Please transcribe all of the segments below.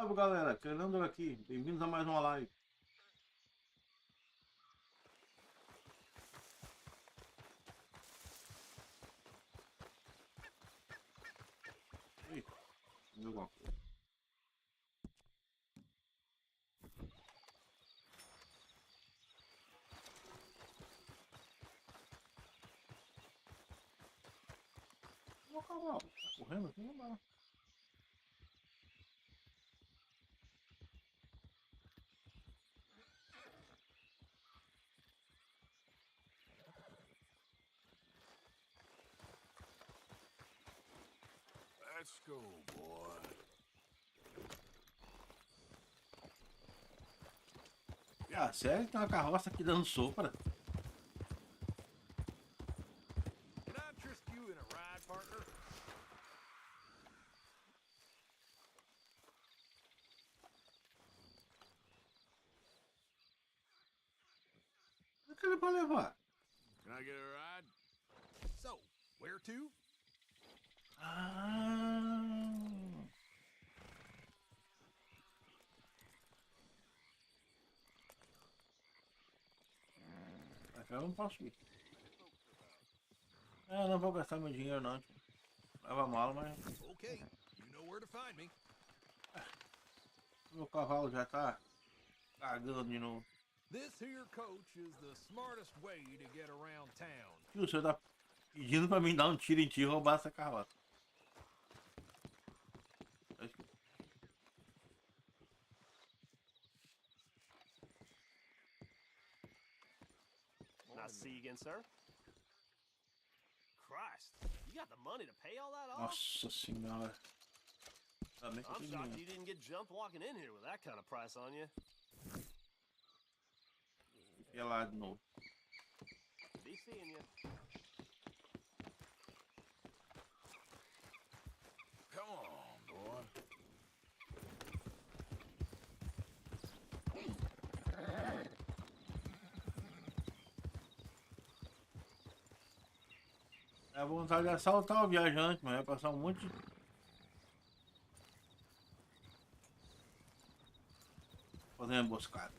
Salve galera, Keylandor aqui, bem-vindos a mais uma live. Eita, deu alguma coisa. Meu cavalo, tá correndo aqui, não dá. Let's go, boy. Ah, sério? Tem uma carroça aqui dando sopra. Can I interest you in a ride, partner? O que ele vai levar? Can I get a ride? So, where to? Ah, eu não posso ir. É, não vou gastar meu dinheiro não, tipo. Leva mal, mas Okay, you know where to find me. meu cavalo já tá cagando de novo. This here coach is the smartest way to get around town. Tio, você tá pedindo pra mim dar um tiro em ti e roubar essa carroça. Nice to see you again, sir. Christ, you got the money to pay all that off? Nossa senhora. Também que eu I'm tenho shocked dinheiro. you didn't get jumped walking in here with that kind of price on you. Fiquei lá de novo. Be seeing you. Come on, boy. É a vontade de assaltar o viajante, mas vai passar um monte de... Fazer uma emboscada.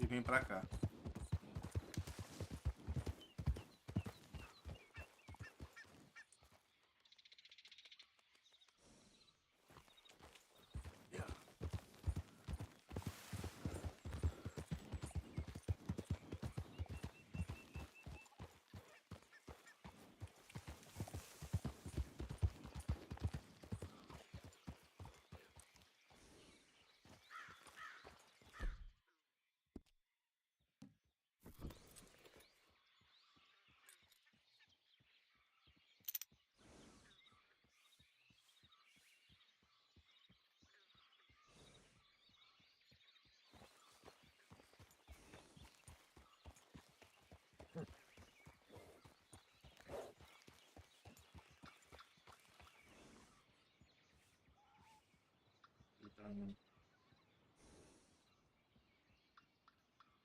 E vem pra cá. Yeah.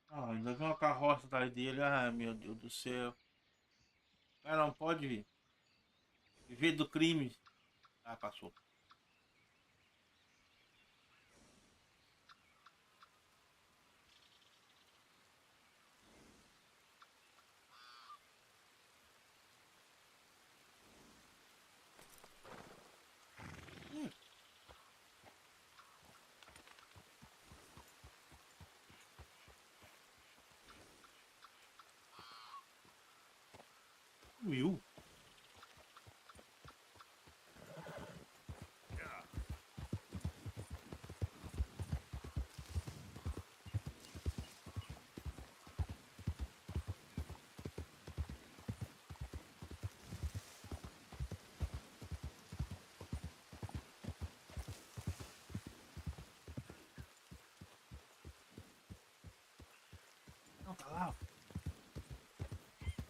Ah, ainda tem uma carroça atrás dele. Ai, meu Deus do céu. O cara não pode viver do crime. Ah, passou. Ih. Sumiu. Yeah. Não, tá lá.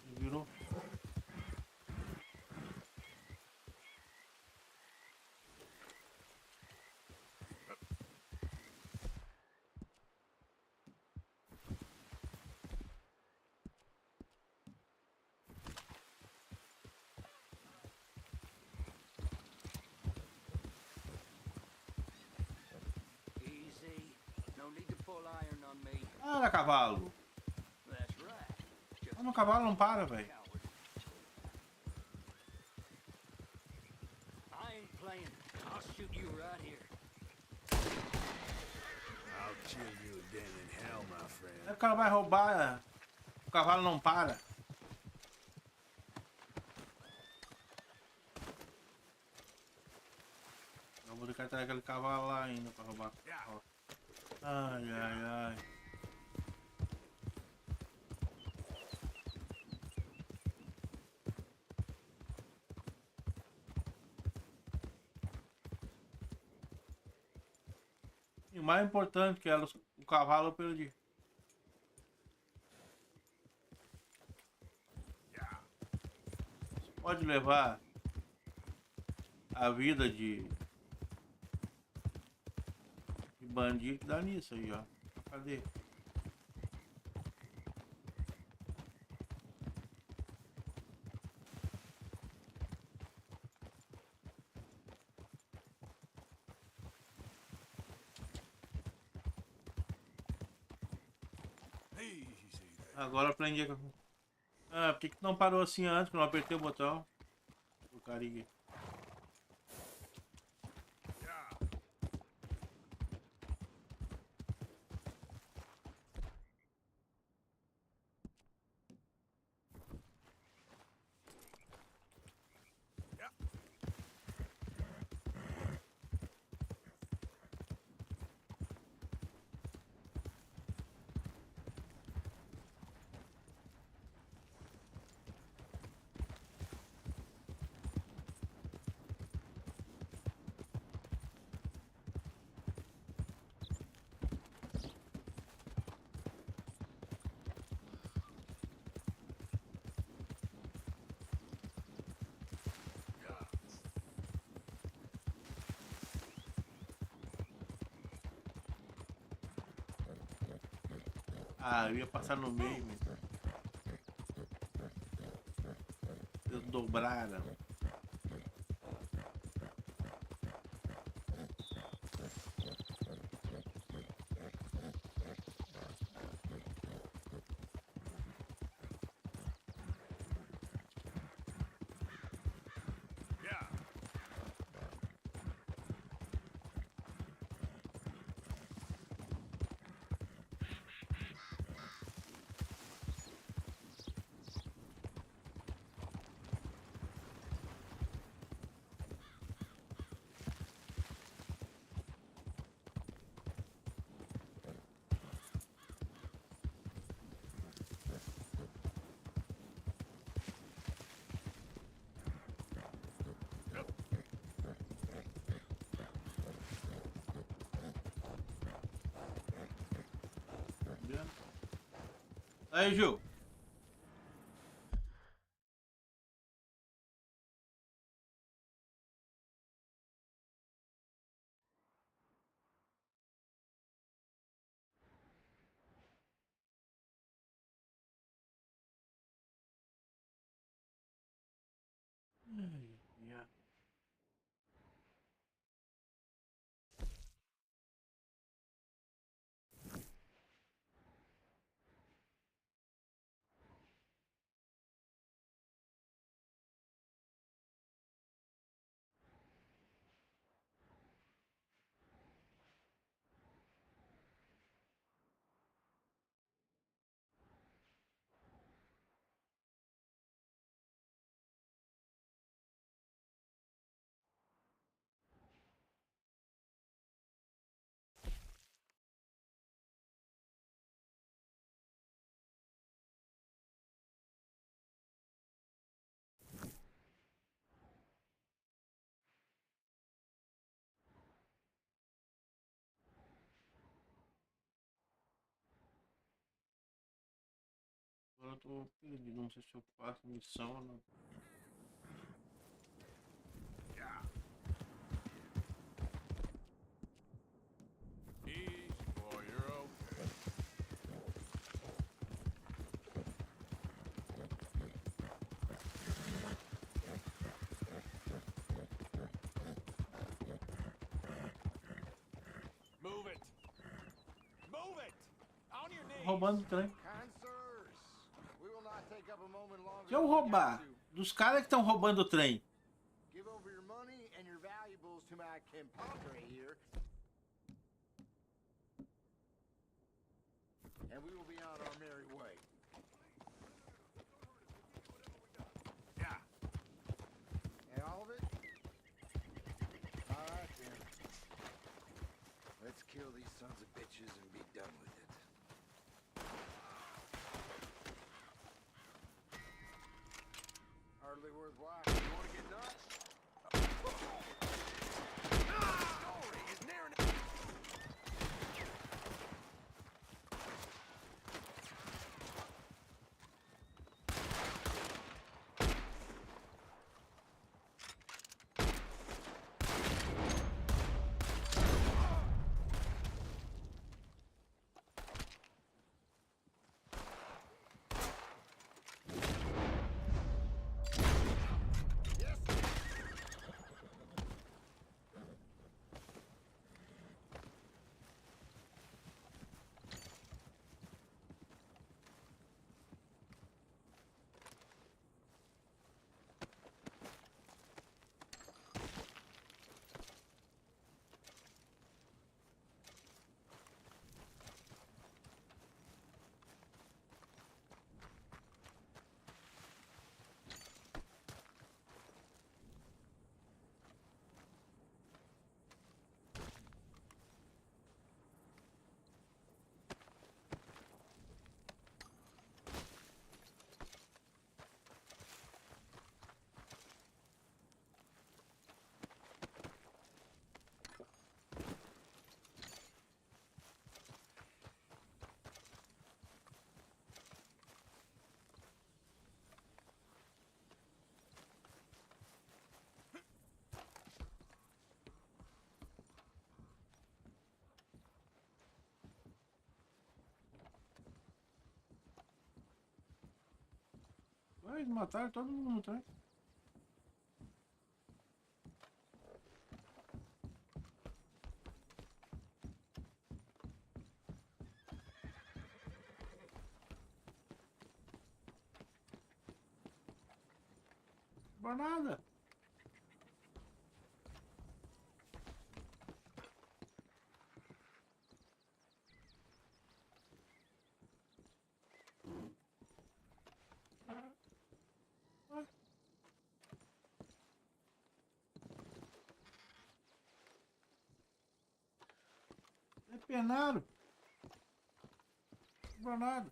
Ele virou. Para, cavalo. That's right. Just Mano, o cavalo não para, velho. coward. I ain't playing. I'll shoot you right here. I'll kill you again in hell, my friend. O cara vai roubar. O cavalo não para. Eu vou ter que atrás aquele cavalo lá ainda pra roubar. Ai, ai, ai. E o mais importante que era o cavalo eu perdi. Você pode levar a vida de bandido que dá nisso aí, ó. Cadê? Agora aprendi a... Ah, por que não parou assim antes, que eu não apertei o botão? Porcaria. Ah, eu ia passar no meio, meu. Eles dobraram. Aí, Ju. Yeah. Agora eu tô perdido, não sei se eu faço missão ou não. Easy, boy, you're okay. Move it! Move it! On your knees! roubando o trem. Kind sirs, we will not take up a moment longer Se eu than we roubar got to. dos caras que estão roubando o trem, Give over your money and your valuables to my compadre here. And we will be on our merry way. Yeah. And all of it? Alright then. Let's kill these sons of bitches and be done with it. Hardly worthwhile. You wanna get nuts? Story is near enough. eles mataram todo mundo no trem. Não nada. Depenaram. Não nada.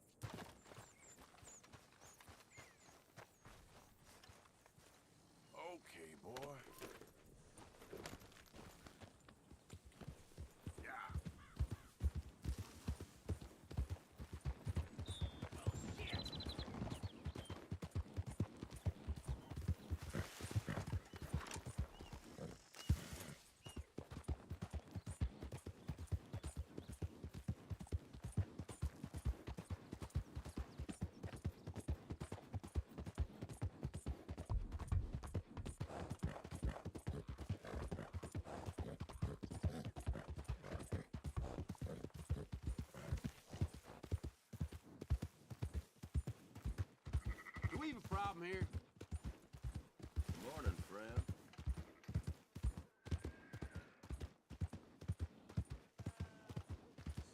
Okay, boy. Yeah. Do we have a problem here? Morning, friend.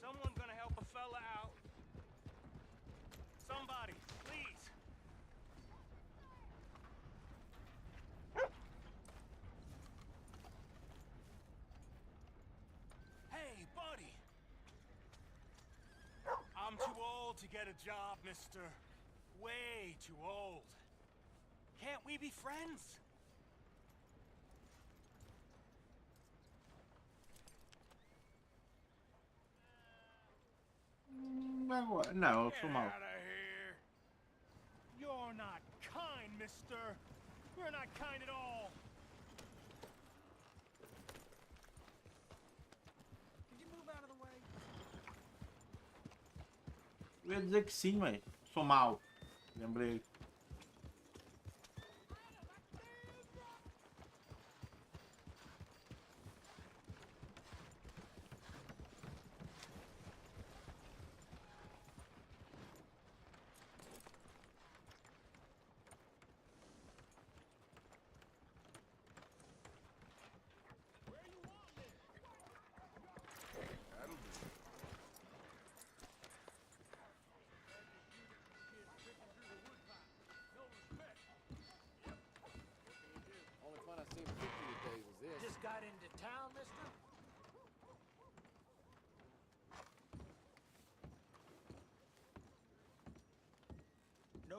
Someone gonna help a fella out? Somebody, please. Hey, buddy. I'm too old to get a job, mister. Way too old. Can't we be friends? Agora, não, eu sou Get mal. out of here. You're not kind, mister. You're not kind at all. Could you move out of the way? Eu ia dizer que sim, mas sou mal. Lembrei.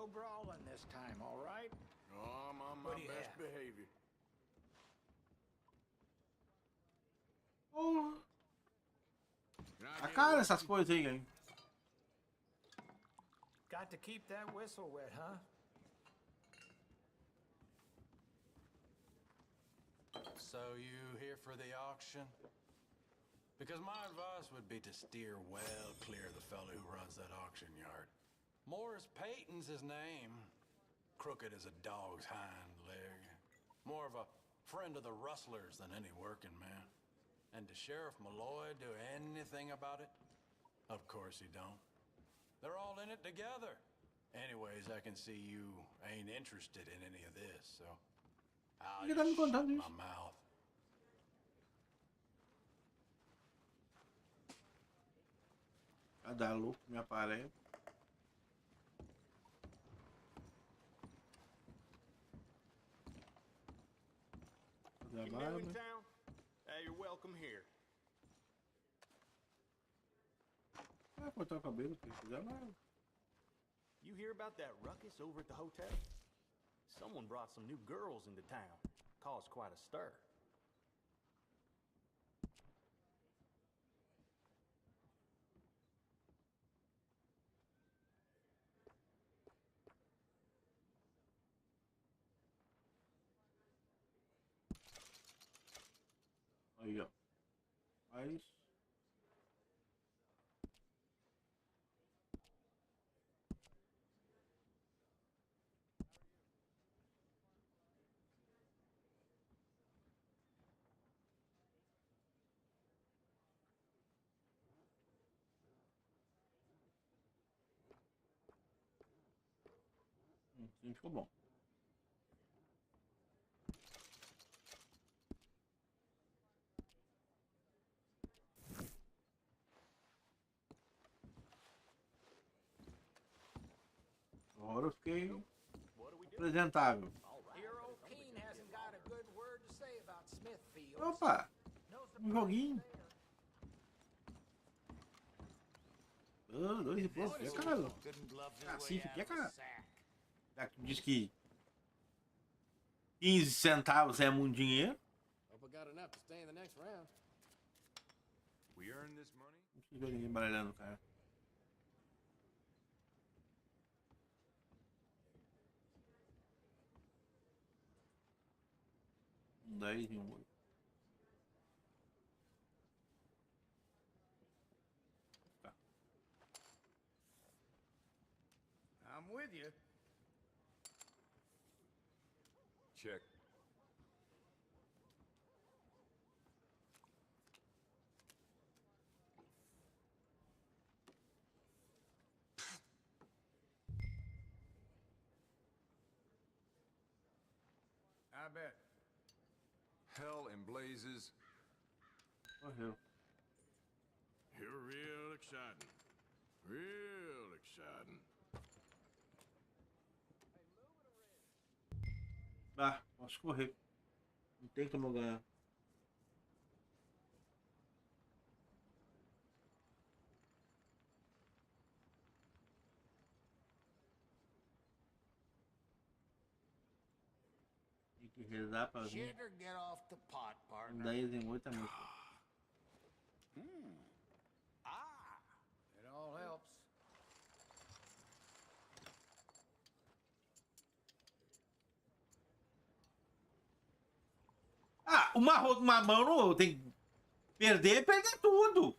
No brawling this time, all right? Oh, I'm on my What do you best have? behavior. Porra. Can I A get cara a dessas whiskey? coisas aí, hein? Got to keep that whistle wet, huh? So you here for the auction? Because my advice would be to steer well clear of the fellow who runs that auction yard. Morris Payton's his name. Crooked as a dog's hind leg. More of a friend of the rustlers than any working man. And does Sheriff Malloy do anything about it? Of course he don't. They're all in it together. Anyways, I can see you ain't interested in any of this, so I'll Ele tá me just contando shut isso. my mouth. Cada louco me aparece. You new in town? You're welcome here. Ah, cortar o cabelo, se quiser, mas... You hear about that ruckus over at the hotel? Someone brought some new girls into town. Caused quite a stir. Aí, ó. Mas... Sim, ficou bom. Agora eu fiquei apresentável. Hero Keen hasn't got a good word to say about Smithfield. Opa! Um joguinho. Oh, 2 e pouco. É caro. Assim, é caro. Já que diz que 15 centavos é muito dinheiro. Hope I got enough to stay in the next round. We earn this money? Não precisa ver ninguém baralhando, cara. Um 10 e um 8. Tá. I'm with you. Check. I bet. Hell and blazes. Morreu. You're real exciting. Real exciting. Ah, posso correr. Não tem como eu ganhar. Tem que rezar pra vir. Better get off the pot, Um partner. 10 em 8 é muito. It all helps. Ah, uma mão não tem que perder tudo.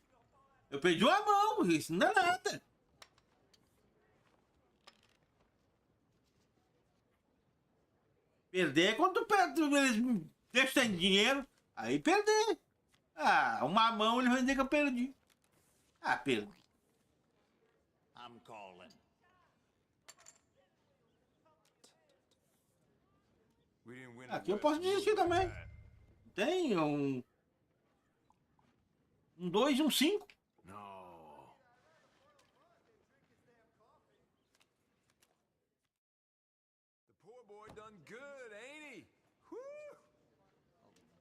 Eu perdi uma mão, isso não é nada. Perder é quando tu perde, eles deixam sem dinheiro, aí perder. Ah, uma mão ele vai dizer que eu perdi. Ah, perdi. I'm calling. We didn't win. Aqui eu posso desistir também. Tem um 2 e um 5. No. The poor boy done good, ain't he? Whew.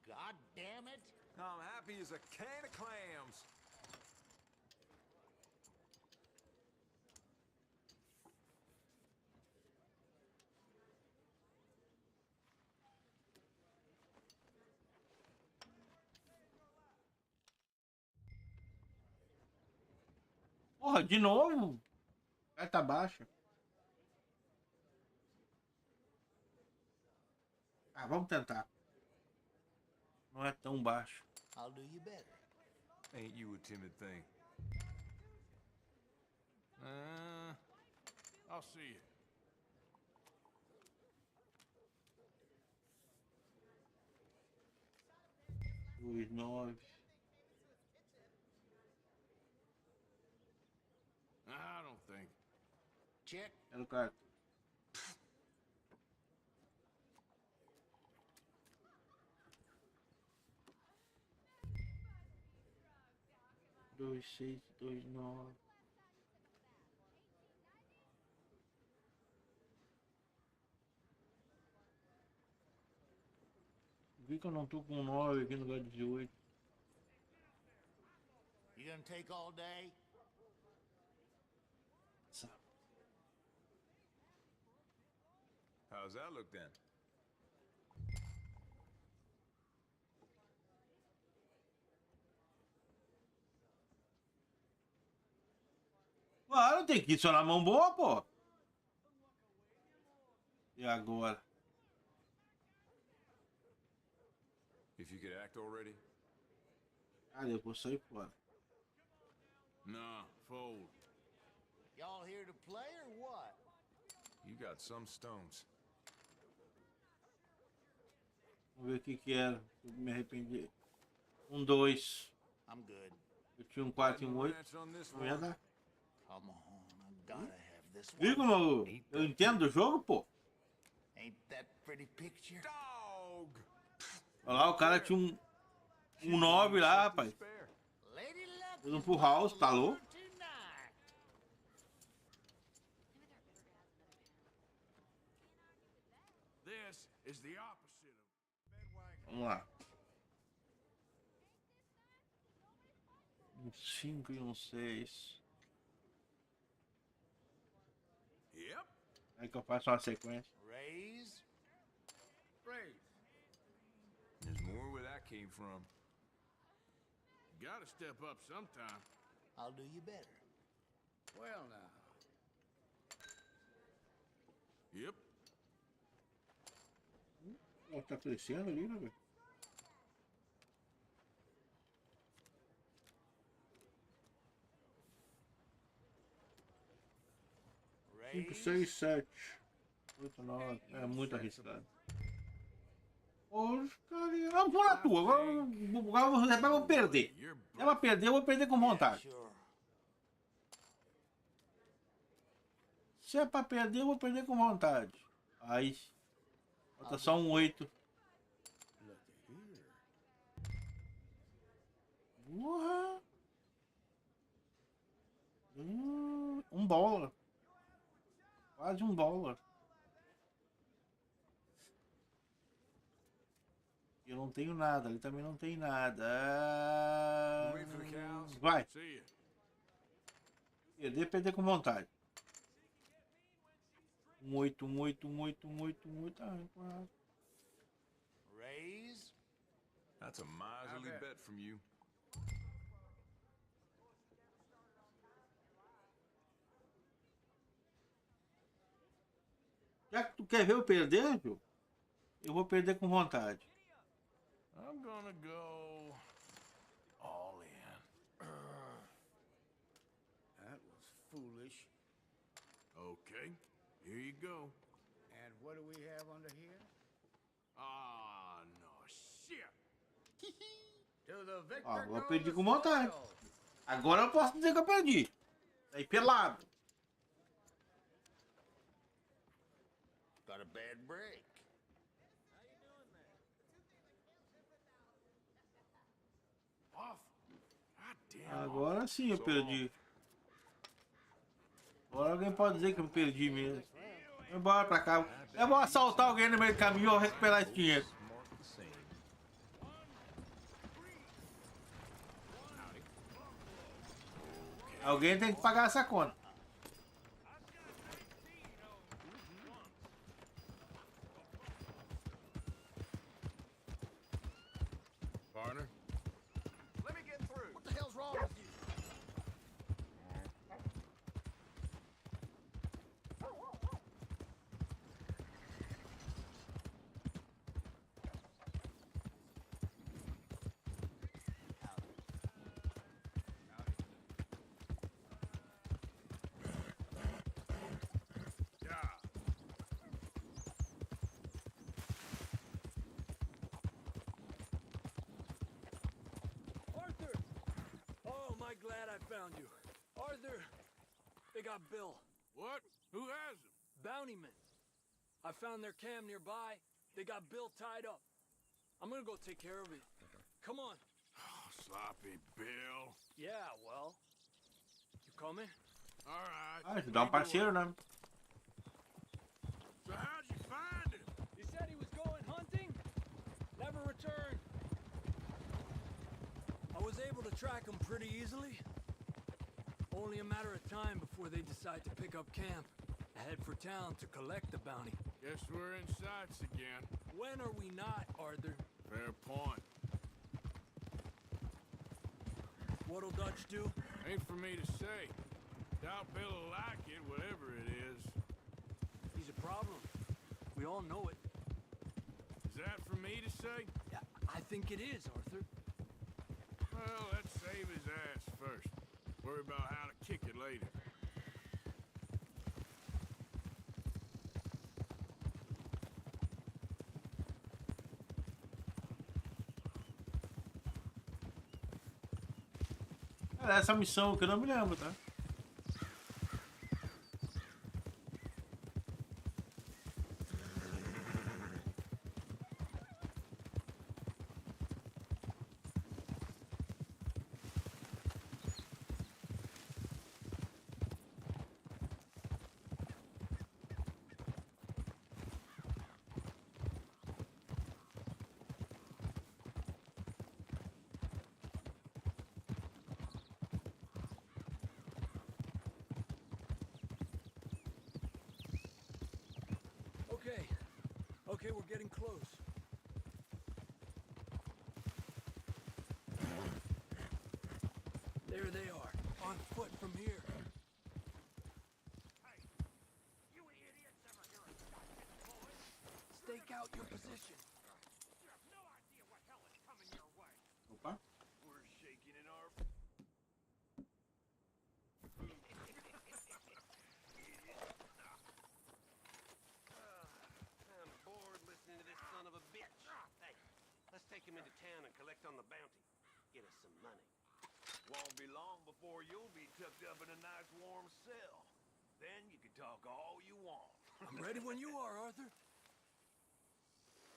God damn it. I'm happy as a can of clams. Porra, de novo? Carta baixa. Ah, vamos tentar. Não é tão baixo. I'll do you better. Ain't you a timid thing? I'll see you. Dois, 9. I don't think. Check. Era o carta. Dois, 6, 2, 9. Vi que eu não tô com 9 aqui no lugar de 18. You gonna take all day? How's that look then? Claro, tem que ir só na mão boa, pô. E agora? If you could act already? Ah, depois sair fora. Nah, fold. Y'all here to play or what? You got some stones. Vamos ver o que que era. Eu me arrependi. 2. I'm good. Eu tinha 4 e 8. Match on this Não ia one. dar. Come on, I gotta have this Viu one. como eu entendo do jogo, pô? Ain't that pretty picture? Dog! Olha lá, o cara tinha um 9 lá, rapaz. Lady Luck Fez um full house, tá louco? tonight. This is the opposite of bedwagon. Vamos lá. 5 e 6. Yep. Aí que eu faço uma sequência. Raise. Raise. There's more where that came from. You gotta step up sometime. I'll do you better. Well now. Yep. Ó, tá crescendo ali, né, velho? Cinco, Raise. 6, 7, 8, 9. É muito arriscado. Hoje, carinha. Vamos na tua. Agora vou perder. You're É pra perder, eu vou perder com vontade. Sure. Se é pra perder, eu vou perder com vontade. Aí. Falta só um 8. Porra. Um dólar. Quase um dólar. Eu não tenho nada, ele também não tem nada. Wait for the cows. Vai. See ya. Perder com vontade. 8, 8, 8, 8, 8. Ah, quase. Raise. That's a miserly bet from you. Já que tu quer ver eu perder, viu? Eu vou perder com vontade. I'm gonna go all in. That was foolish. Okay, here you go. And what do we have under here? Ah, no shit. To the victor Ó, eu goes perdi the com vontade. spoils. Agora eu posso dizer que eu perdi. Aí pelado. Got a bad break. Off. God damn. Agora sim eu perdi. Agora alguém pode dizer que eu perdi mesmo. Embora pra cá. Eu vou assaltar alguém no meio do caminho e vou recuperar esse dinheiro. Mark the same. Alguém tem que pagar essa conta. Partner. Let me get through. What the hell's wrong with you? glad I found you. Arthur, they got Bill. What? Who has him? Bountyman. I found their camp nearby. They got Bill tied up. I'm gonna go take care of it. Come on. Oh, sloppy Bill. Yeah, well. You coming? All right. Ah, ajudar um parceiro, né? So how'd you find him? He said he was going hunting. Never returned. I was able to track him pretty easily. Only a matter of time before they decide to pick up camp. Head for town to collect the bounty. Guess we're in sights again. When are we not, Arthur? Fair point. What'll Dutch do? Ain't for me to say. Doubt Bill'll like it, whatever it is. He's a problem. We all know it. Is that for me to say? Yeah, I think it is, Arthur. Well, let's save his ass first. Worry about how to kick it later. Cara, essa missão que eu não me lembro, tá? Okay, we're getting close. There they are, on foot from here. Hey, you idiots ever hear of boys? Stake out your position. You have no idea what hell is coming your way. Opa. We're shaking in our... I'm bored listening to this son of a bitch. Hey, let's take him into town and collect on the bounty. Get us some money. Won't be long before you'll be tucked up in a nice warm cell. Then you can talk all you want. I'm ready when you are, Arthur.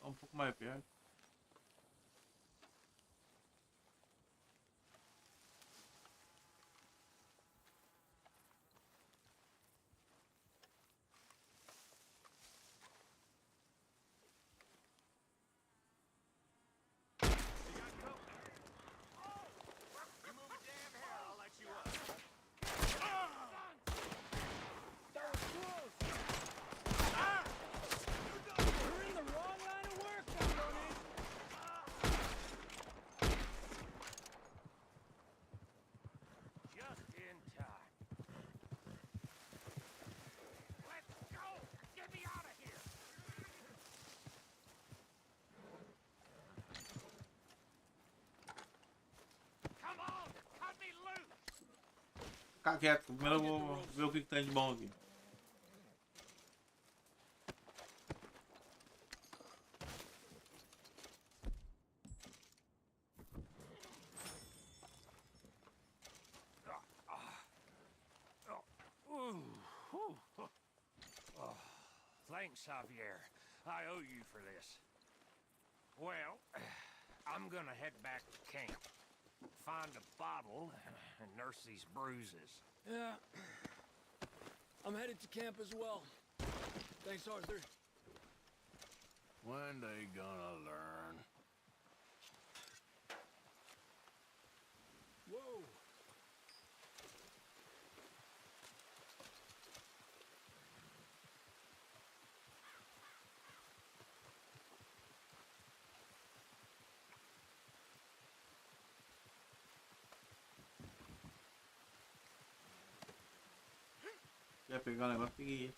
Um pouco mais perto. You move a damn hair, I'll let you up. That was close. You're in the wrong line of work, cabrones. Just in time. Let's go! Get me out of here! Come on! Cut me loose! Fica quieto, primeiro eu vou ver o que tem de bom aqui. Thanks, Javier. I owe you for this. Well, I'm gonna head back to camp. Find a bottle and nurse these bruises. Yeah. I'm headed to camp as well. Thanks, Arthur. When they gonna learn? Whoa. Quer pegar o negócio? Peguei.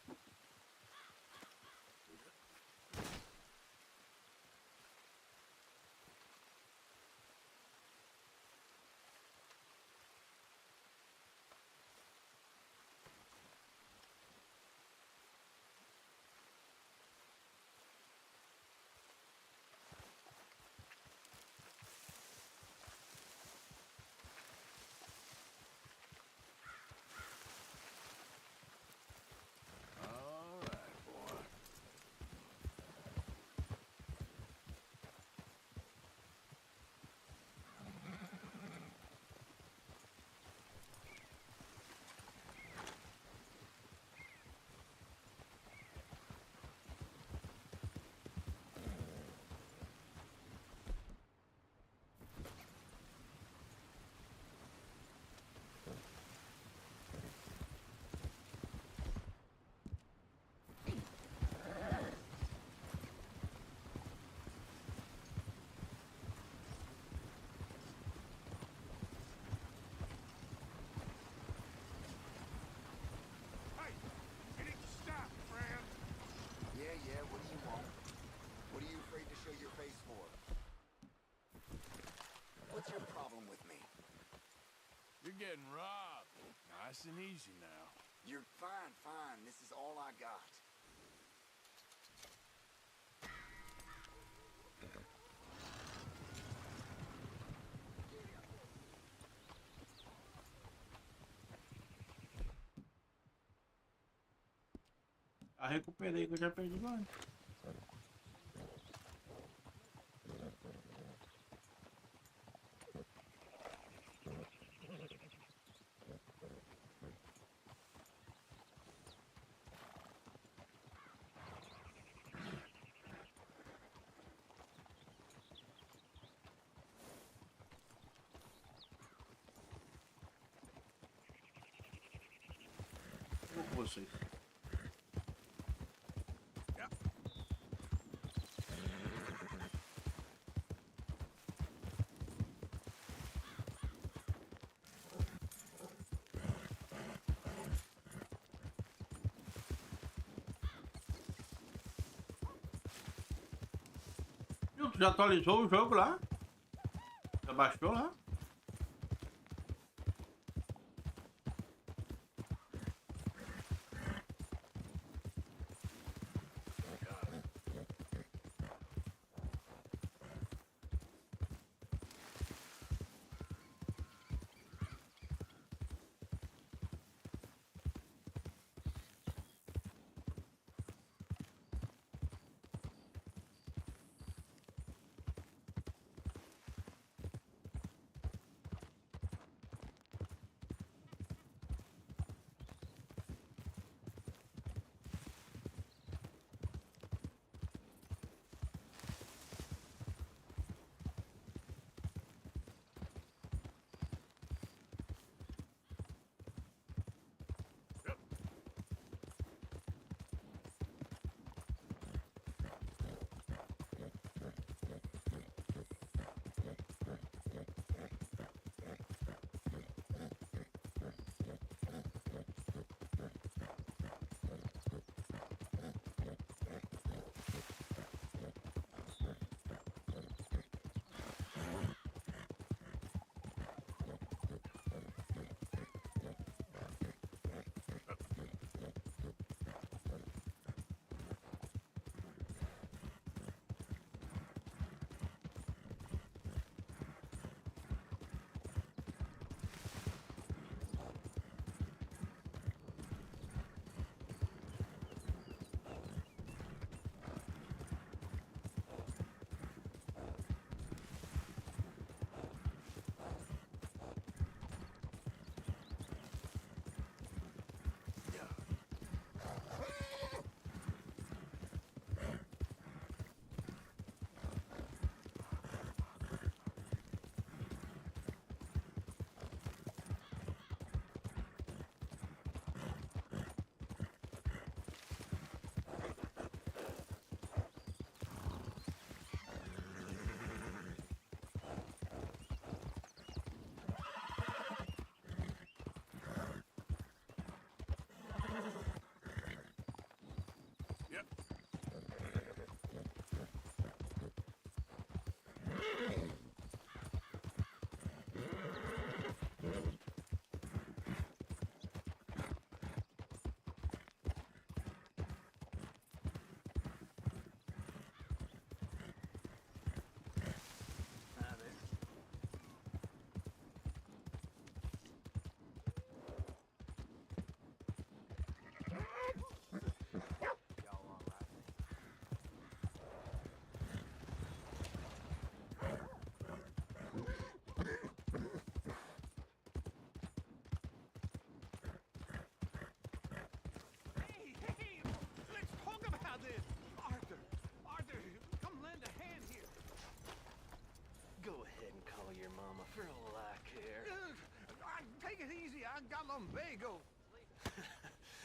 What's your problem with me? You're getting robbed. Nice and easy now. You're fine, fine. This is all I got. Já recuperei que eu já perdi antes. Vou com vocês. Tu já atualizou o jogo lá? Já baixou lá? For all I care. Take it easy, I got lumbago.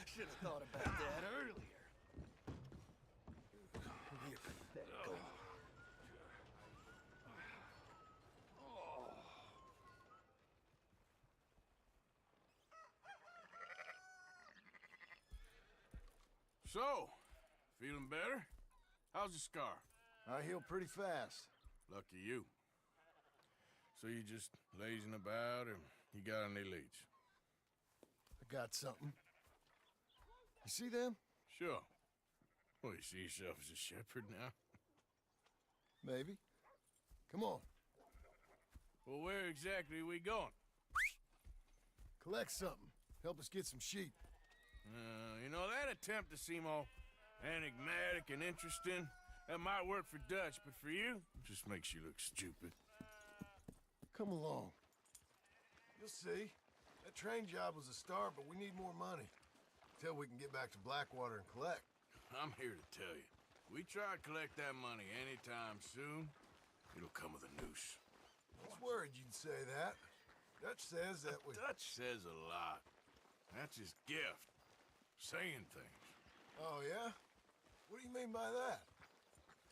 Should have thought about that earlier. You're pathetic. So, feeling better? How's your scar? I heal pretty fast. Lucky you. So you just lazing about, or you got any leads? I got something. You see them? Sure. Well, you see yourself as a shepherd now? Maybe. Come on. Well, where exactly are we going? Collect something. Help us get some sheep. You know, that attempt to seem all enigmatic and interesting, that might work for Dutch, but for you, it just makes you look stupid. Come along. You'll see. That train job was a start, but we need more money. Till we can get back to Blackwater and collect. I'm here to tell you. We try to collect that money anytime soon, it'll come with a noose. I was worried you'd say that. Dutch says that we... Dutch says a lot. That's his gift. Saying things. Oh, yeah? What do you mean by that?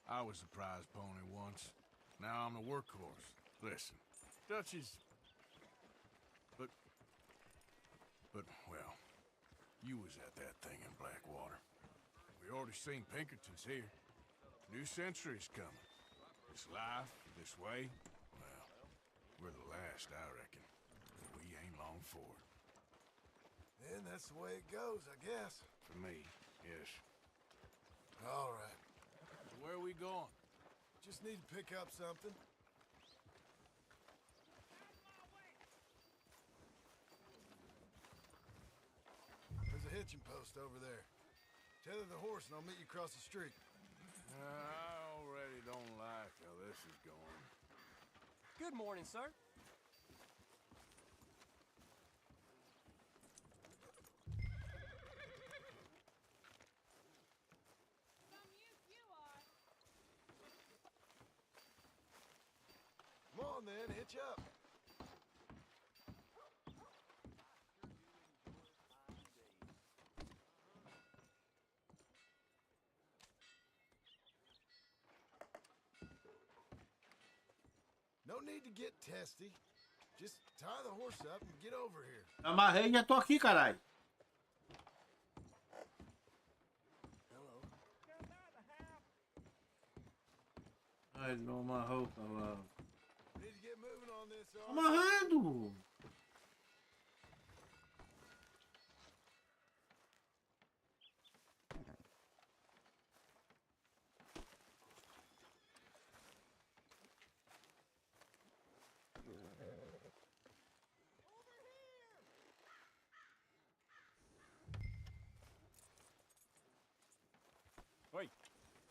I was the prize pony once. Now I'm the workhorse. Listen, Dutch is... But, well, you was at that thing in Blackwater. We already seen Pinkertons here. New century's coming. This life, this way, well, we're the last, I reckon. We ain't long for it. Then that's the way it goes, I guess. For me, yes. All right. So where are we going? Just need to pick up something. There's a hitching post over there. Tether the horse and I'll meet you across the street. I already don't like how this is going. Good morning, sir. Come on then, hitch up. No need to get testy. Just tie the horse up and get over here. Amarrei e já tô aqui, caralho. Hello. Ai, ele não amarrou o cavalo. Need to get moving on this. Amarrado! Oi.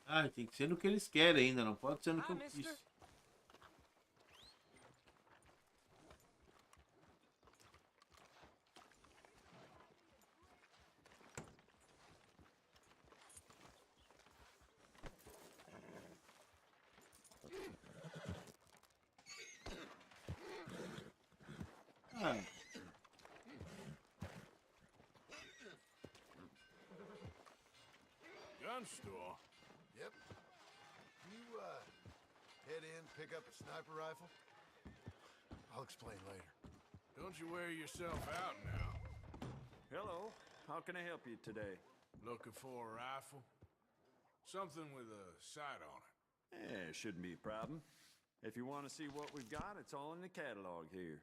Ah, tem que ser no que eles querem ainda, não pode ser no que eu mister. quis. Ah. Gun store? Yep. You, head in, pick up a sniper rifle? I'll explain later. Don't you wear yourself out now? Hello. How can I help you today? Looking for a rifle? Something with a sight on it. Yeah, shouldn't be a problem. If you want to see what we've got, it's all in the catalog here.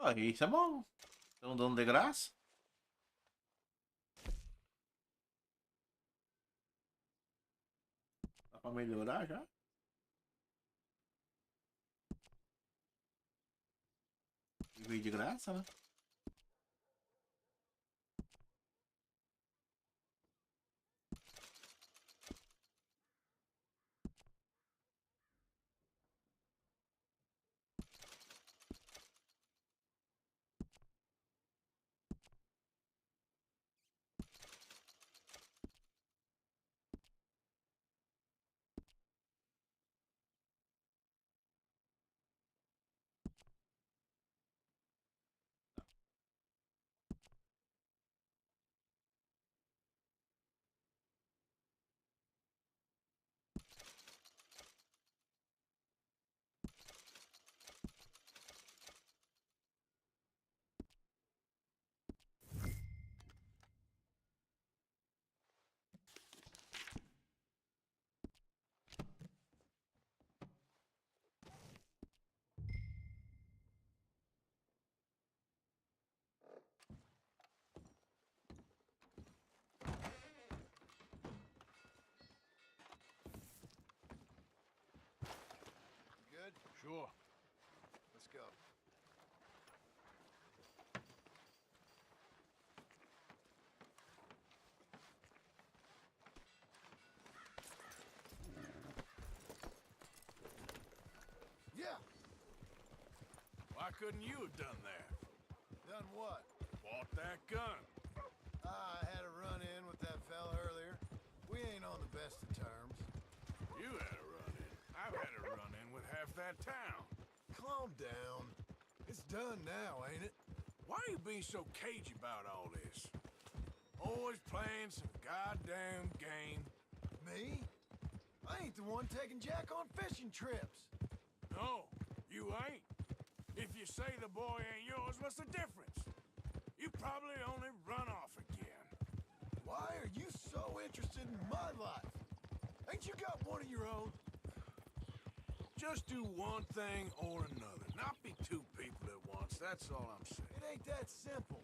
Ah, isso é bom. Estão dando de graça. Dá pra melhorar já. E veio de graça, né? Sure. Let's go. Yeah. Why couldn't you have done that? Done what? Bought that gun. I had a run-in with that fella earlier. We ain't on the best of terms. You had a run-in. I've had a run-in with half that town. Calm down. It's done now, ain't it? Why are you being so cagey about all this? Always playing some goddamn game. Me? I ain't the one taking Jack on fishing trips. No, you ain't. If you say the boy ain't yours, what's the difference? You probably only run off again. Why are you so interested in my life? Ain't you got one of your own? Just do one thing or another. Not be two people at once, that's all I'm saying. It ain't that simple.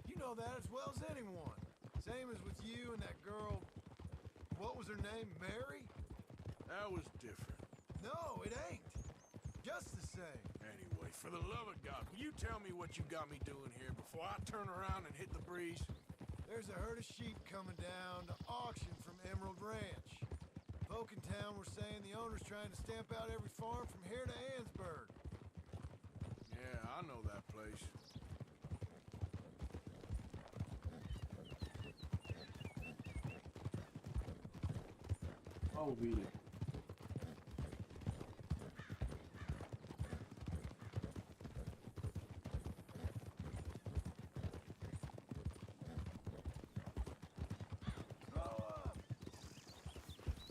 You know that as well as anyone. Same as with you and that girl... What was her name? Mary? That was different. No, it ain't. Just the same. Anyway, for the love of God, will you tell me what you got me doing here before I turn around and hit the breeze? There's a herd of sheep coming down to auction from Emerald Ranch. Folk in town were saying the owner's trying to stamp out every farm from here to Ansburg. Yeah, I know that place. Olha o vídeo.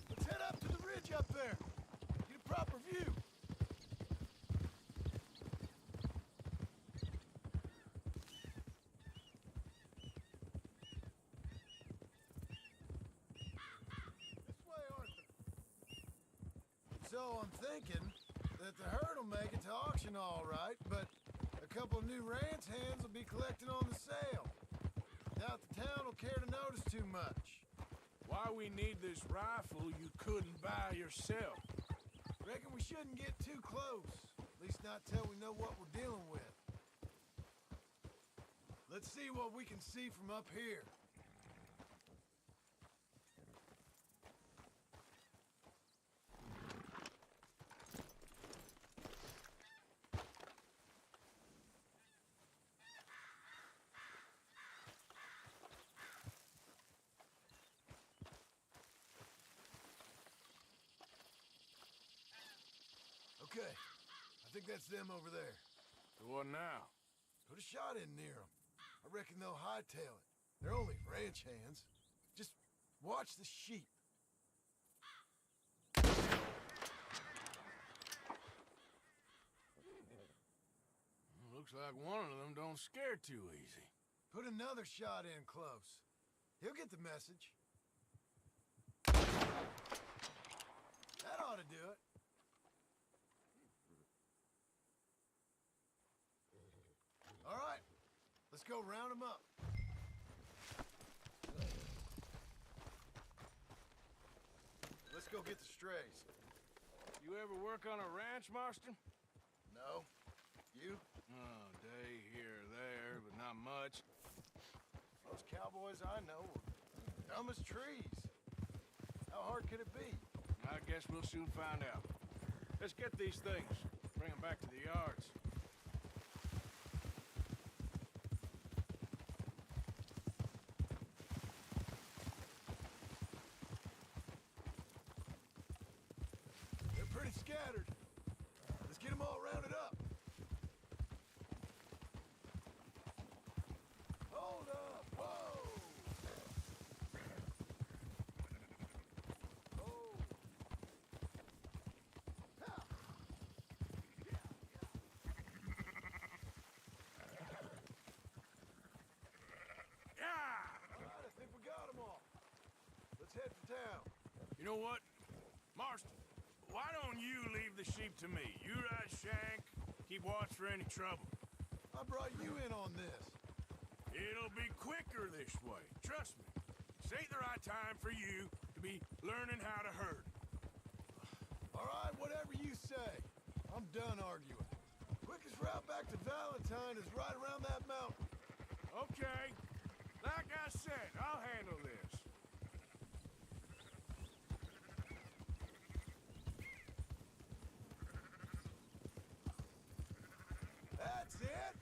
Let's head up to the ridge up there. Get a proper view. So I'm thinking that the herd will make it to auction all right, but a couple of new ranch hands will be collecting on the sale. Doubt the town will care to notice too much. Why we need this rifle you couldn't buy yourself? Reckon we shouldn't get too close. At least not till we know what we're dealing with. Let's see what we can see from up here. Okay, I think that's them over there. So what now? Put a shot in near them. I reckon they'll hightail it. They're only ranch hands. Just watch the sheep. Looks like one of them don't scare too easy. Put another shot in close. He'll get the message. That ought to do it. All right, let's go round them up. Let's go get the strays. You ever work on a ranch, Marston? No. You? Oh, day here or there, but not much. Most cowboys I know are dumb as trees. How hard could it be? I guess we'll soon find out. Let's get these things. Bring them back to the yards. They're pretty scattered. Let's get them all rounded up. Hold up! Whoa! Oh! Ha! Yeah! All right, I think we got them all. Let's head for town. You know what? Marston, why don't you leave the sheep to me? You ride Shank, keep watch for any trouble. I brought you in on this. It'll be quicker this way. Trust me. This ain't the right time for you to be learning how to herd. All right, whatever you say. I'm done arguing. Quickest route back to Valentine is right around that mountain. Okay. Like I said, I'll handle this. That's it.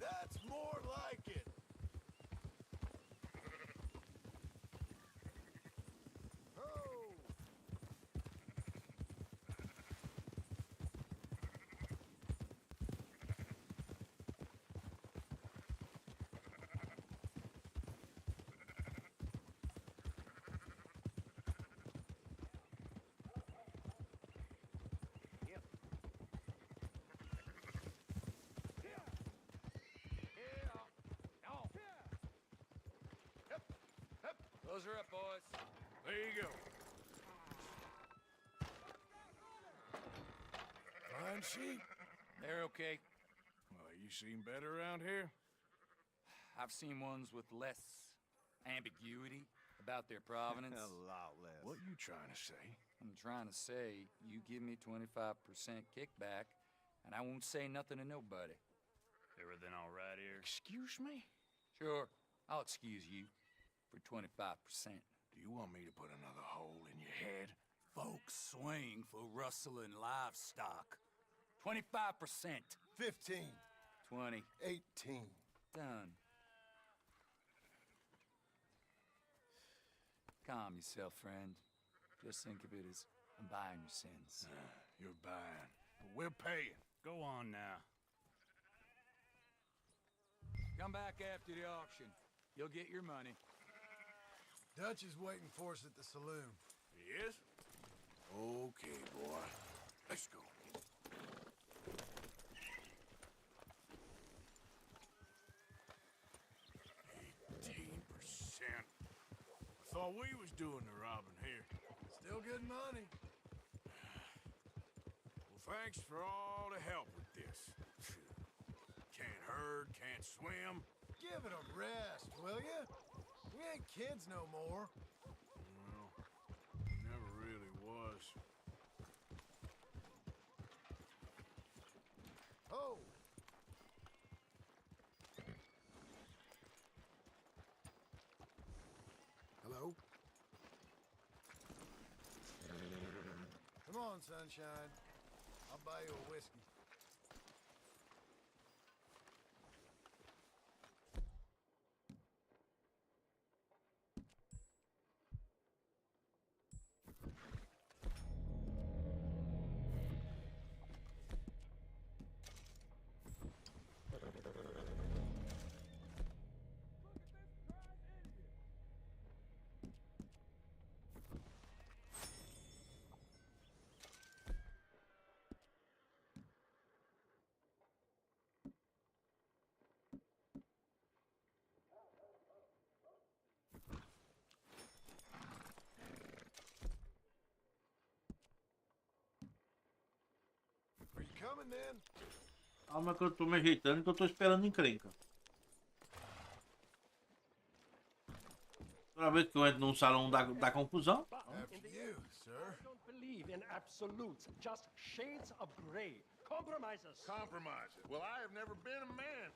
That's more like it. Oh. Close her up, boys. There you go. Fine sheep. They're okay. Well, you seen better around here? I've seen ones with less ambiguity about their provenance. A lot less. What you trying to say? I'm trying to say, you give me 25% kickback, and I won't say nothing to nobody. Everything all right here? Excuse me? Sure, I'll excuse you for 25%. Do you want me to put another hole in your head? Folks swing for rustling livestock. 25%. 15. 20. 18. Done. Calm yourself, friend. Just think of it as I'm buying your sins. You're buying, but we're paying. Go on now. Come back after the auction. You'll get your money. Dutch is waiting for us at the saloon. He is? Okay, boy. Let's go. 18%. I thought we was doing the robbing here. Still good money. Well, thanks for all the help with this. Can't herd, can't swim. Give it a rest, will ya? We ain't kids no more. Well, never really was. Oh! Hello? Come on, sunshine. I'll buy you a whiskey. Are you coming then? Calma que eu tô me ajeitando, que eu tô esperando encrenca. Toda vez que eu entro num salão da confusão. After you, sir. I don't believe in absolutes, just shades of gray. Compromises. Compromises. Well, I have never been a man.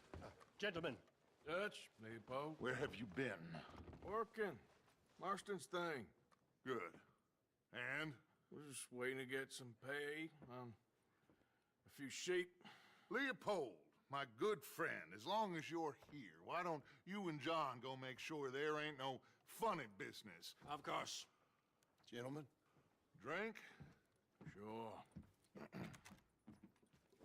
Gentlemen. Dutch, Leopold. Where have you been? Working. Marston's thing. Good. And? We're just waiting to get some pay on a few sheep. Leopold, my good friend, as long as you're here, why don't you and John go make sure there ain't no funny business? Of course. Gentlemen. Drink? Sure.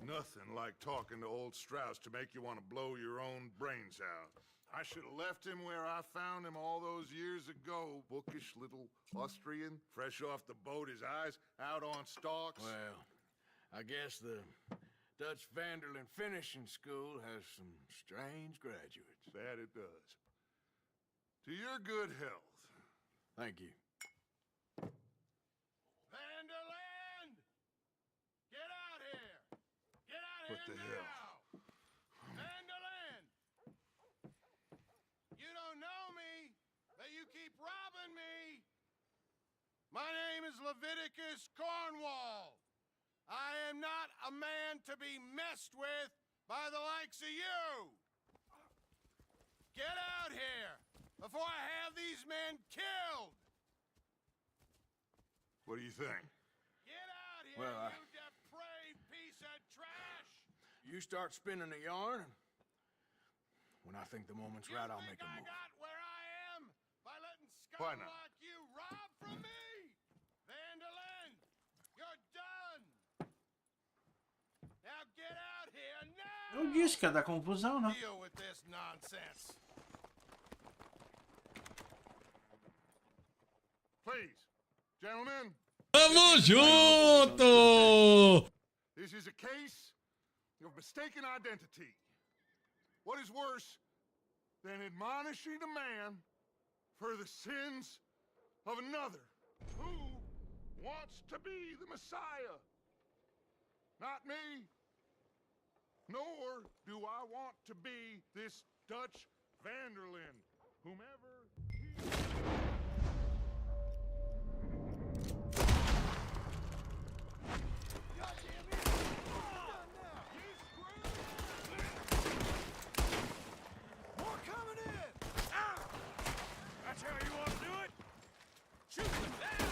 Nothing like talking to old Strauss to make you want to blow your own brains out. I should have left him where I found him all those years ago. Bookish little Austrian, fresh off the boat, his eyes out on stalks. Well, I guess the Dutch Vanderlyn Finishing School has some strange graduates. That it does. To your good health. Thank you. Vanderland! Get out here! Get out What here the now! hell? Vanderland! You don't know me, but you keep robbing me! My name is Leviticus Cornwall. I am not a man to be messed with by the likes of you! Get out here before I have these men killed! What do you think? Get out here, Well, you depraved piece of trash! You start spinning the yarn, and when I think the moment's right, I'll make a I move. got where I am by letting Why scum not? like you rob from me! Vanderlyn, you're done! Now get out here now! Eu disse que ia dar confusão, né? Deal with this nonsense. Please, gentlemen. Tamo junto! This is a case of mistaken identity. What is worse than admonishing a man for the sins of another who wants to be the Messiah? Not me. Nor do I want to be this Dutch Vanderlyn, whomever he More coming in! That's how you want to do it? Shoot them down!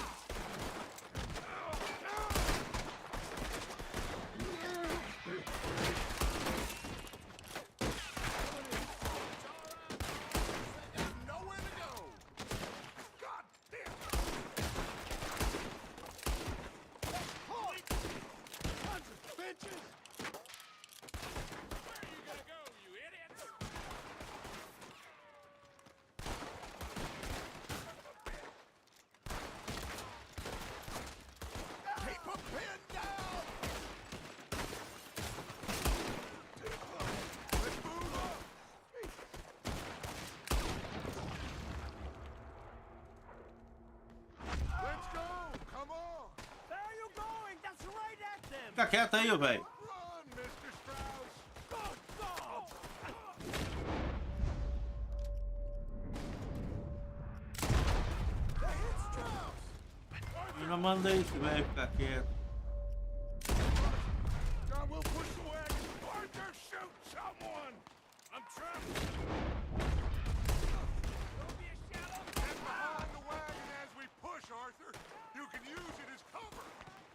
Nowhere to go! God damn! Hundreds of inches! Where are you gonna go, you idiots? Keep a pin down! Let's move on! Let's go! Come on! Where are you going? That's right at them. Fica quieto aí, velho. Run, Mr. Strauss! Go, go! They hit Strauss! Eu não mandei esse velho ficar quieto. John, we'll push the wagon! Arthur, shoot someone! I'm trapped! Don't be a shallow. Get behind the wagon as we push, Arthur! You can use it as cover!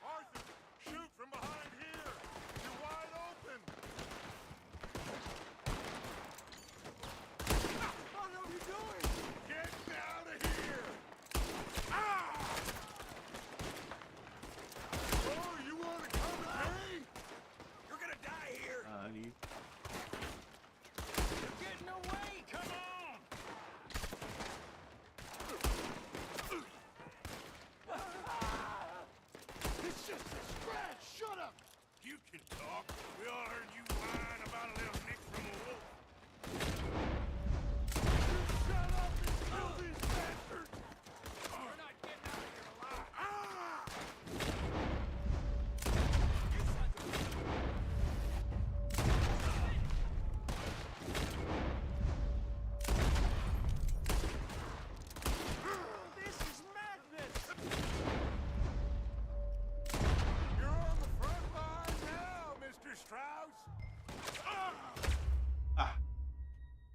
Arthur, shoot from behind here! You're wide open! What are you doing? Get out of here! Ah! Oh, you want to come with me? You're gonna die here. Ali. You're getting away. Come on. It's just a scratch! Shut up! You can talk. We all heard you whine about a little nick from a wolf. Shut up and kill these bastards! You're not getting out of here alive. Ah!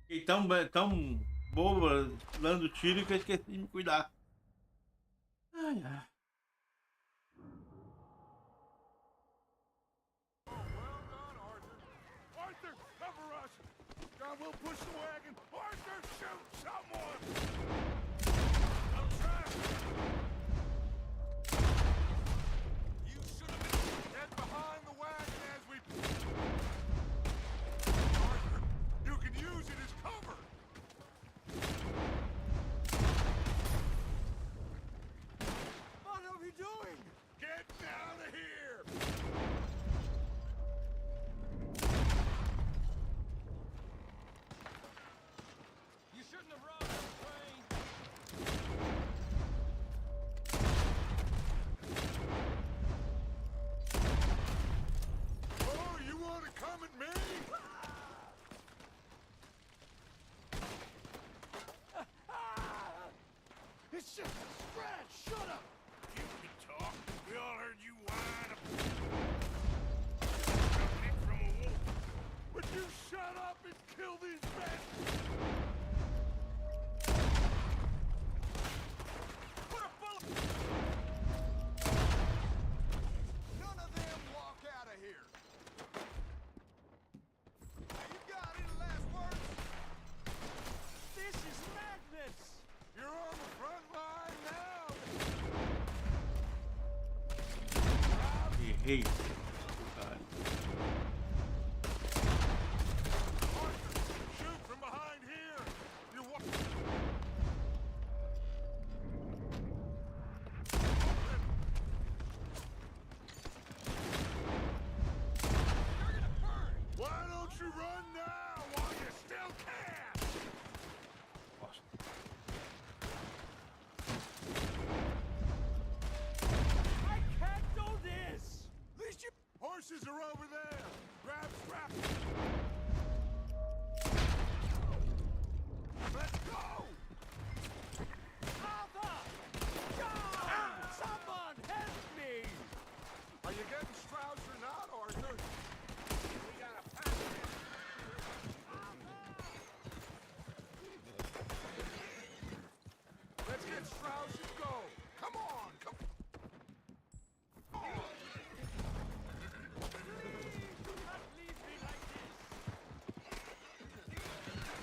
Fiquei tão boba dando tiro que eu esqueci de me cuidar. Ai, ai. Arthur, cover us! John, we'll push the wagon! Arthur, shoot someone! Don't try! You should have been... Get behind the wagon as we... Arthur, you can use it as cover! What are we doing? Get out of here! You shouldn't have robbed the train. Oh, you want to come at me? It's just a scratch. Shut up. You can talk. We all heard you whine from a wolf. Would you shut up and kill these men? Put a bullet... None of them walk out of here. Now you got any last words? This is madness. You're on the front line now. Errei. Shoot from behind here. You're gonna burn. Why don't you run now while you still can? I can't do this. At least you horses are over there. Grab strap. Let's go! Arthur! John! Someone help me! Are you getting Strauss or not, Arthur? We got a pack. Let's get Strauss and go. Come on, come.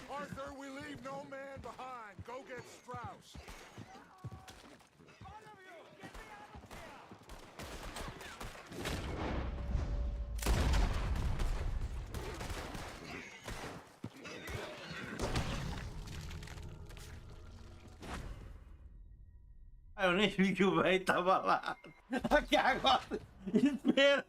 Arthur, we leave no man behind. Go get Strauss. Ah, eu nem vi que o velho tava lá. Aqui agora, esperando.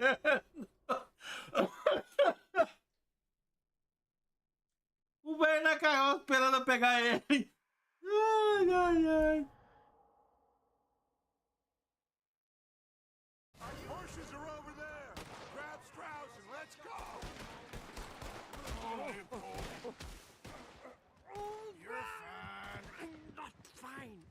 O velho na carroça esperando eu pegar ele. Ai, ai, ai. Horses are over there. Grab Strauss and let's go. Oh, you're fine. I'm not fine.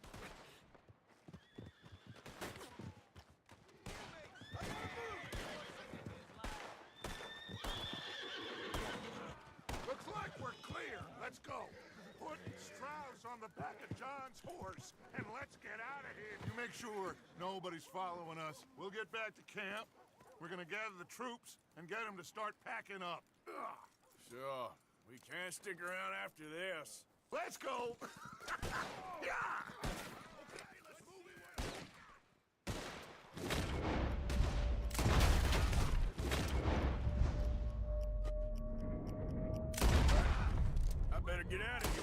Looks like we're clear. Let's go. Put Strauss on the back of John's horse and let's get out of here. You make sure nobody's following us. We'll get back to camp. We're gonna gather the troops and get them to start packing up. Sure. We can't stick around after this. Let's go. Yeah. I better get out of here.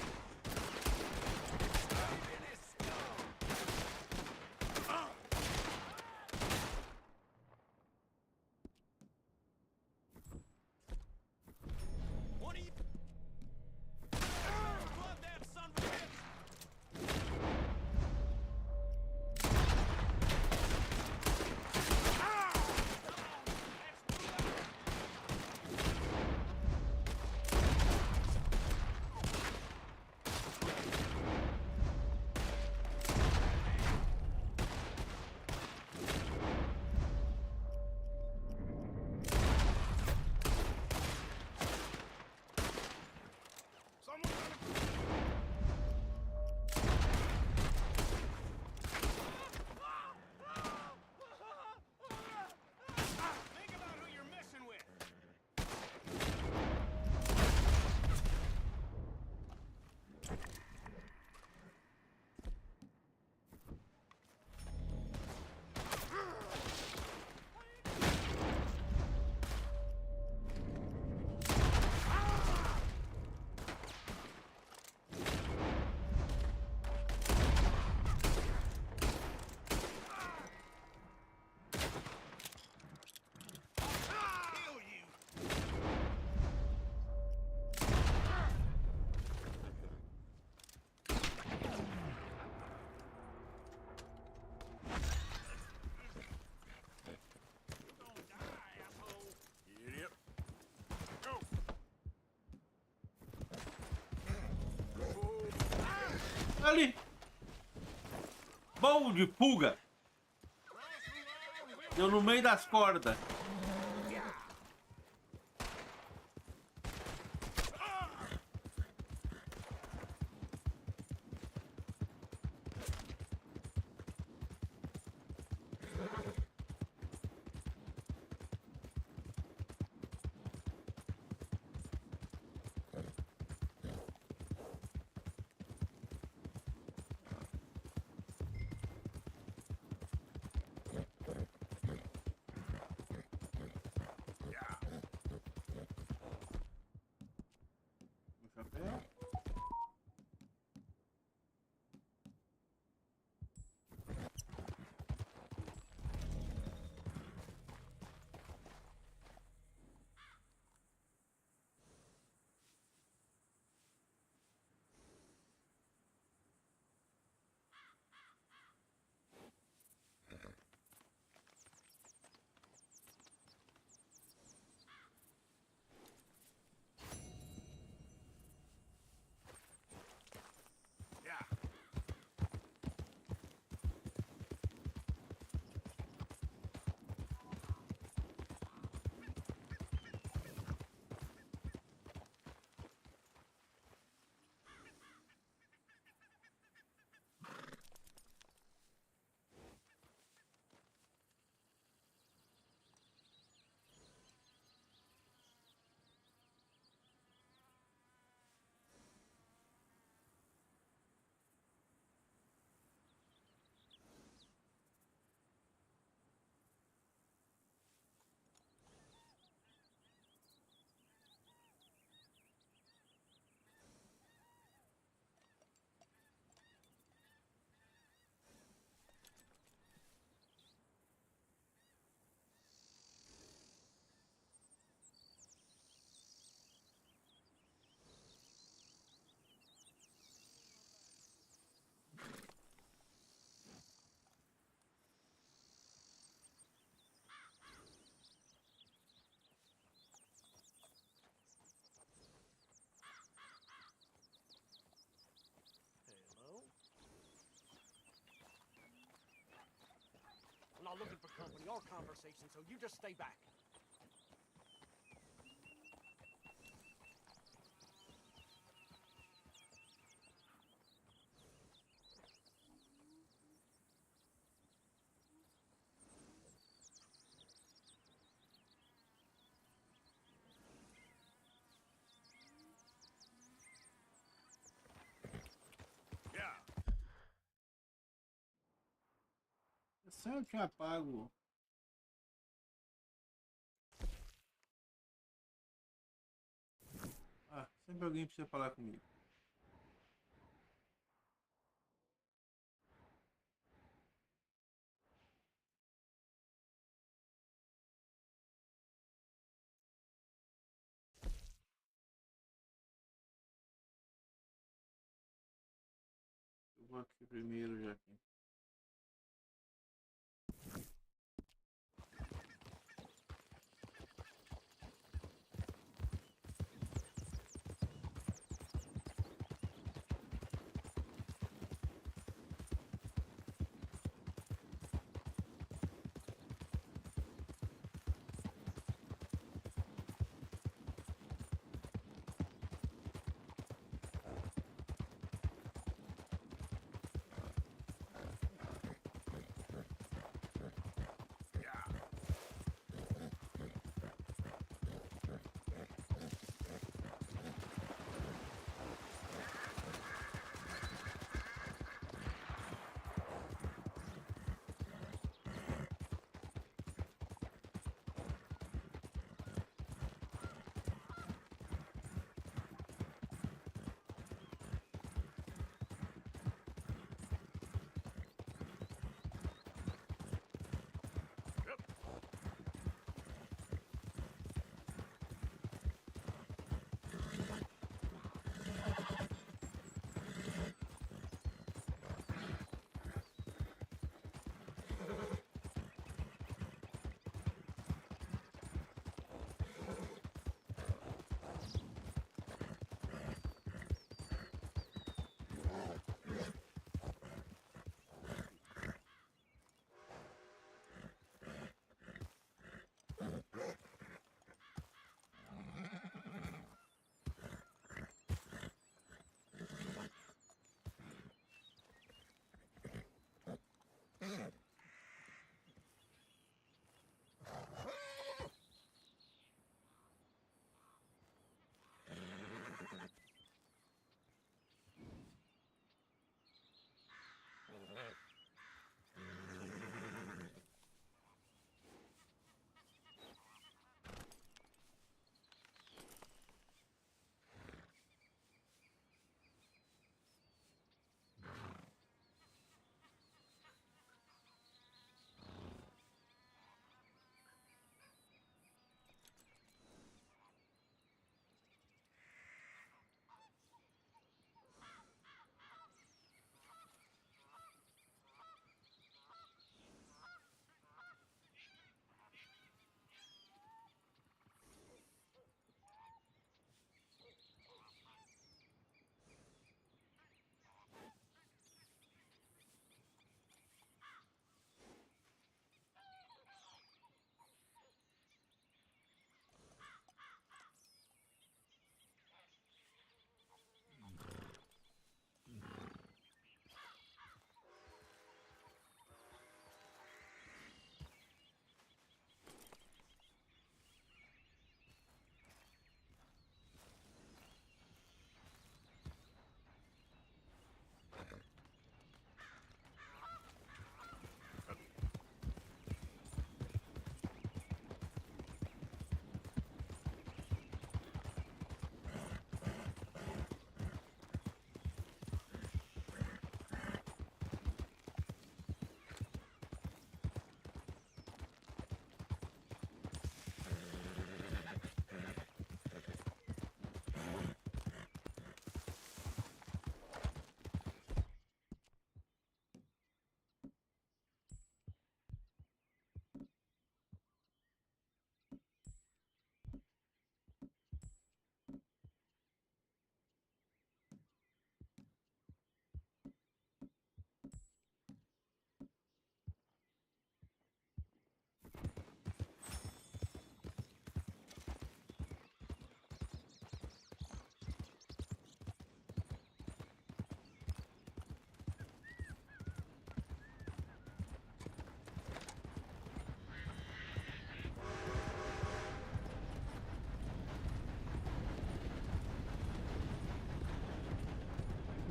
One of you... Love that son of a bitch! Ali. Bom de fuga. Deu no meio das cordas. I'm not looking for company or conversation, so you just stay back. Se eu tinha pago. Ah, sempre alguém precisa falar comigo. Eu vou aqui primeiro já aqui.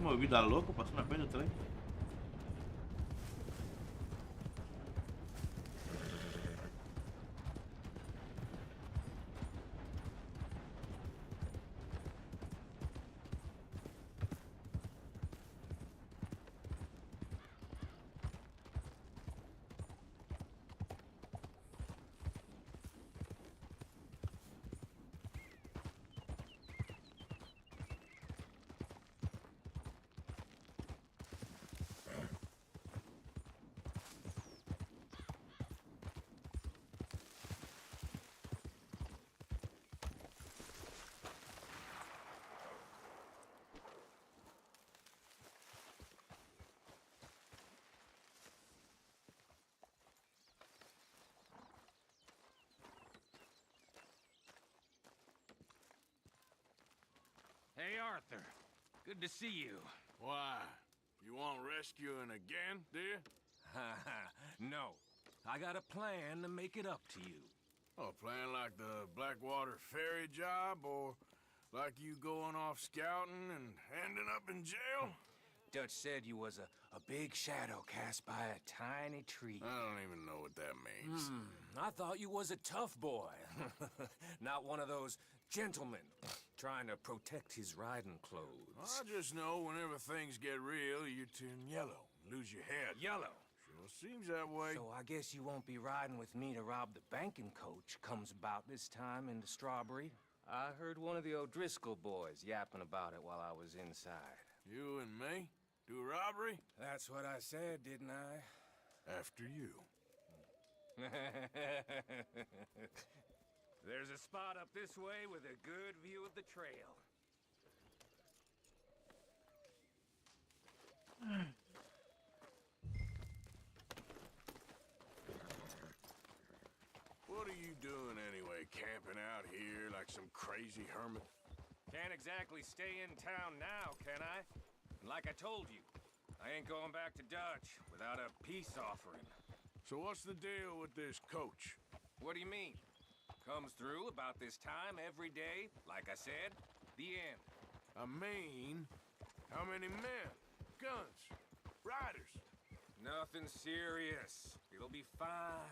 Uma vida louca, passando na frente do trem. Hey, Arthur. Good to see you. Why? You want rescuing again, dear? No. I got a plan to make it up to you. Oh, a plan like the Blackwater ferry job, or like you going off scouting and ending up in jail? Dutch said you was a big shadow cast by a tiny tree. I don't even know what that means. I thought you was a tough boy. Not one of those gentlemen trying to protect his riding clothes. I just know whenever things get real, you turn yellow, lose your head. Yellow? Sure seems that way. So I guess you won't be riding with me to rob the banking coach comes about this time in the Strawberry. I heard one of the O'Driscoll boys yapping about it while I was inside. You and me? Do a robbery? That's what I said, didn't I? After you. There's a spot up this way with a good view of the trail. What are you doing anyway, camping out here like some crazy hermit? Can't exactly stay in town now, can I? And like I told you, I ain't going back to Dutch without a peace offering. So what's the deal with this coach? What do you mean? Comes through about this time every day, like I said, the end. I mean, how many men, guns, riders? Nothing serious. It'll be fine.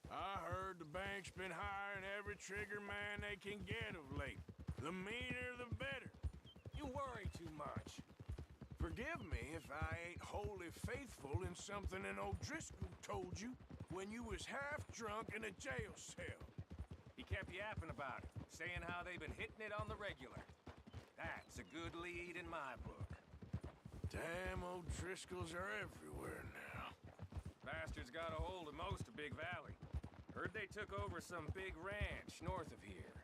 I heard the bank's been hiring every trigger man they can get of late. The meaner, the better. You worry too much. Forgive me if I ain't wholly faithful in something an O'Driscoll told you when you was half drunk in a jail cell. He kept yapping about it, saying how they've been hitting it on the regular. That's a good lead in my book. Damn O'Driscolls are everywhere now. Bastards got a hold of most of Big Valley. Heard they took over some big ranch north of here.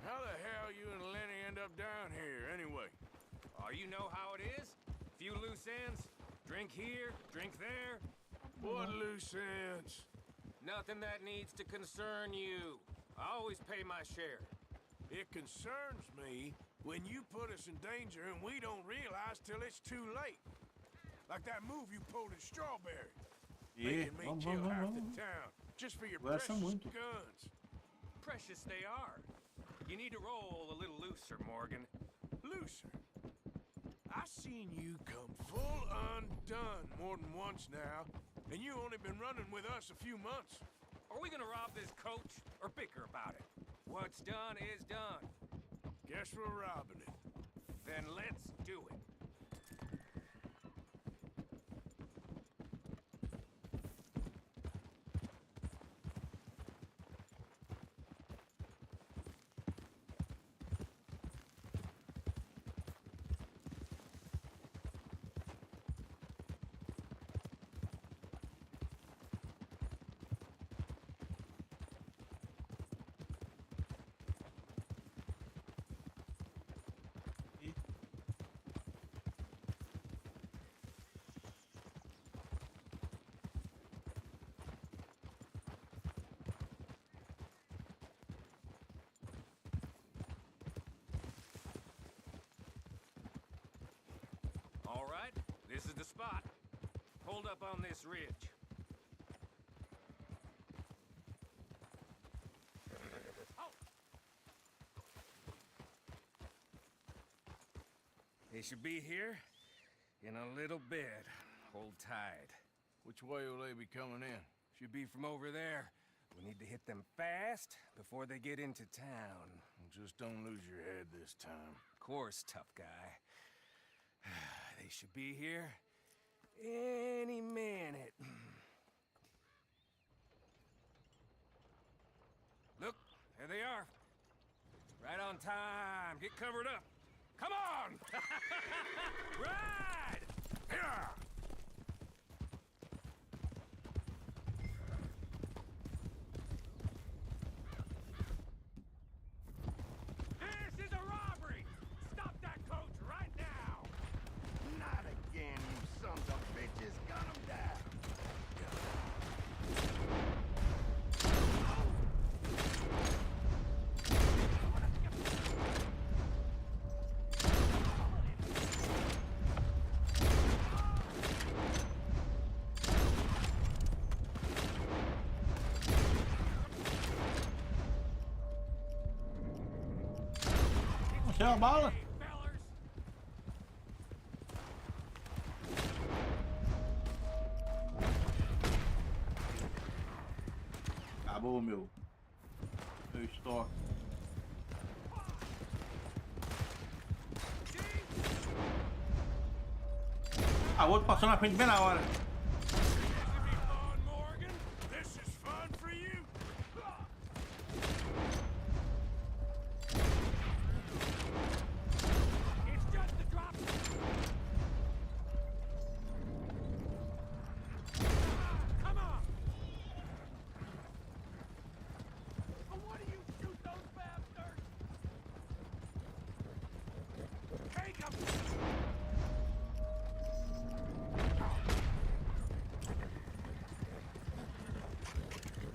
How the hell you and Lenny end up down here, anyway? Oh, you know how it is? Few loose ends. Drink here, drink there. What loose ends? Nothing that needs to concern you. I always pay my share. It concerns me when you put us in danger and we don't realize till it's too late. Like that move you pulled in Strawberry. Yeah. Making me kill half the town just for your precious guns. Precious they are. You need to roll a little looser, Morgan. Looser? I seen you come full undone more than once now, and you only been running with us a few months. Are we gonna rob this coach or bicker about it? What's done is done. Guess we're robbing it. Then let's do it. All right, this is the spot. Hold up on this ridge. They should be here in a little bit. Hold tight. Which way will they be coming in? Should be from over there. We need to hit them fast before they get into town. Just don't lose your head this time. Of course, tough guy. They should be here any minute. Look, there they are. Right on time. Get covered up. Come on! Ride! Here! This is a robbery! Stop that coach right now! Not again, you sons of bitches. Gun 'em down. Você é uma bala? Acabou meu estoque. Ah, o outro passou na frente bem na hora.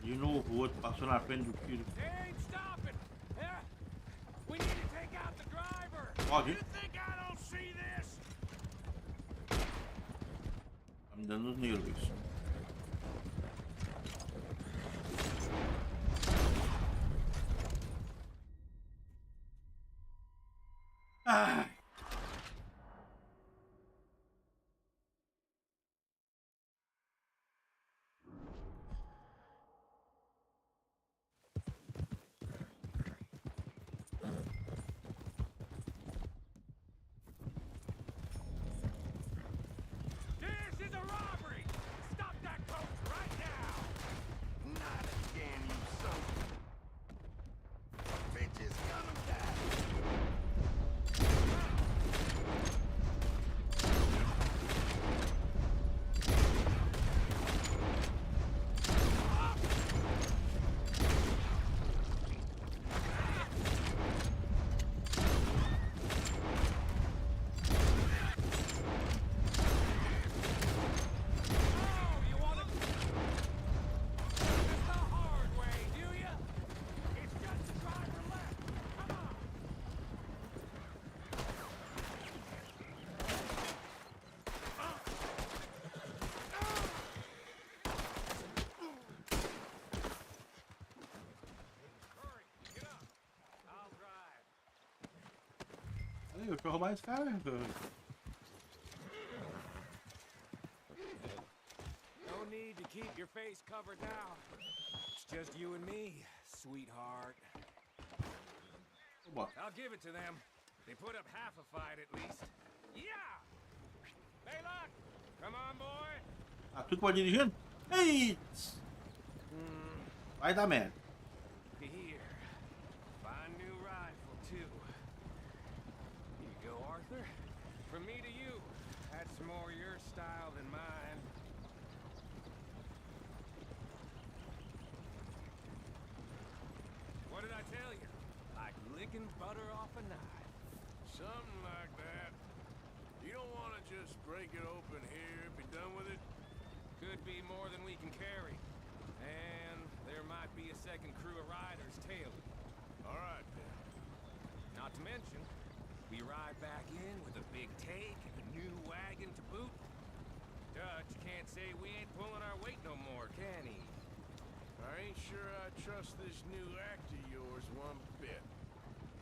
De novo, o outro passou na frente do tiro. Pode. Tá me dando os nervos. Ai. Eu quero roubar esse cara. No need to keep your face covered now. It's just you and me, sweetheart. I'll give it to them. They put up half a fight at least. Yeah! Hey, look! Come on, boy! Ah, tudo pode dirigindo? Ei! Vai dar merda. Here. Fine new rifle, too. Here you go, Arthur. From me to you. That's more your style than mine. What did I tell you? Like licking butter off a knife. Something like that. You don't want to just break it open here, be done with it? Could be more than we can carry. And there might be a second crew of riders tailing. All right, then. Not to mention, we ride back in with a big take and a new wagon to boot. Dutch can't say we ain't pulling our weight no more, can he? I ain't sure I trust this new act of yours one bit.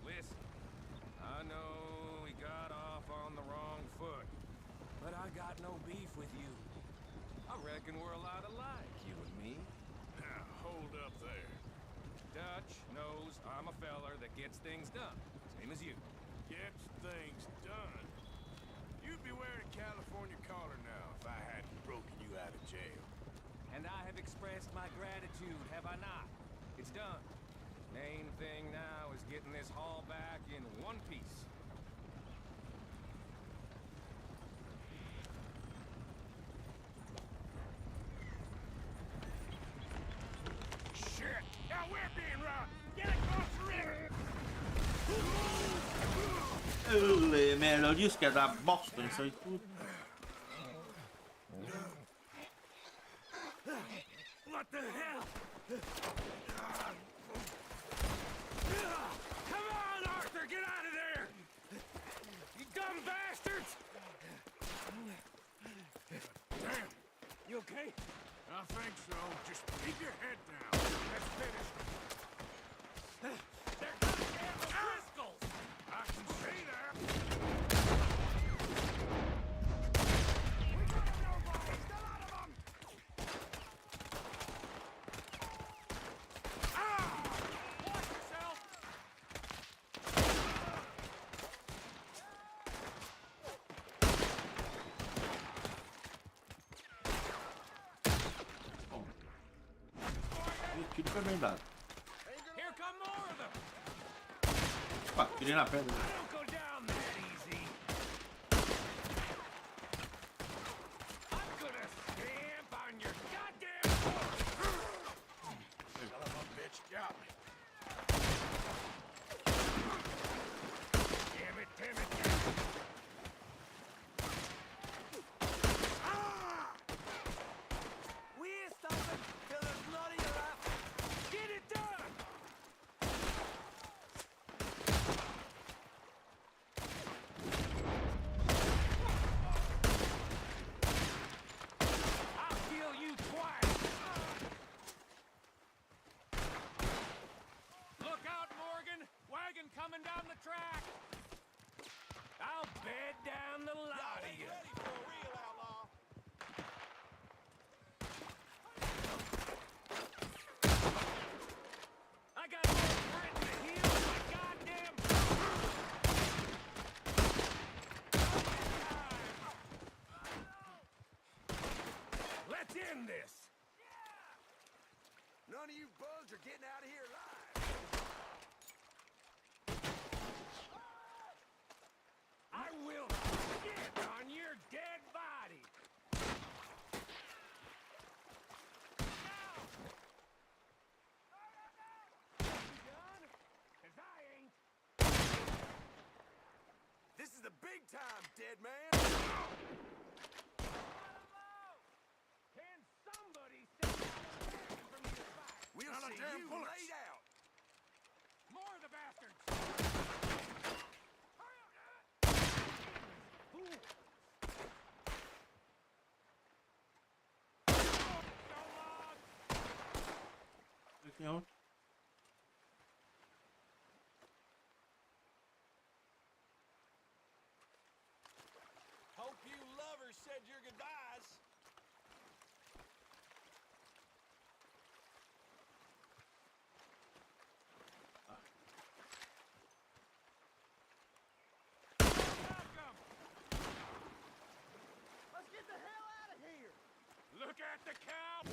Listen, I know we got off on the wrong foot, but I got no beef with you. I reckon we're a lot alike, you and me. Now, hold up there. Dutch knows I'm a feller that gets things done, same as you. Gets things done. You'd be wearing a California collar now if I hadn't broken you out of jail. And I have expressed my gratitude, have I not? It's done. Main thing now is getting this haul back in one piece. Shit! Now we're being robbed! Get across the river! Melhor disso que é dar bosta isso aí tudo. What the hell? Come on, Arthur! Get out of there! You dumb bastards! Damn! You okay? I think so. Just keep your head down. Let's finish. They're goddamn O'Driscolls! I can see that. We got nobody! Get out of them! Ah! Watch yourself! Tiro foi bem dado. Here come more of them! Opa, tirei na pedra. Don't go down that easy! I'm gonna stamp on your goddamn foot! Son of a bitch got me. Damn it, damn it, damn it! Ah! We ain't stopping till there's none of you left! Get it done! I'll kill you twice! Look out, Morgan! Wagon coming down the track! I'll bed down the lot of you! Ready for a real outlaw! I got more grit in the heel than my goddamn Let's end this! None of you bugs are getting out of here alive. I will shit on your dead body! This is the big time, dead man. Can somebody send out a wagon for me to fight? We'll Not a see damn you bullet. laid out. More of the bastards! Hurry up, damn it! Fool! So long! Aqui, ó. Hope you lovers said your goodbyes. Let's get the hell out of here! Look at the cow!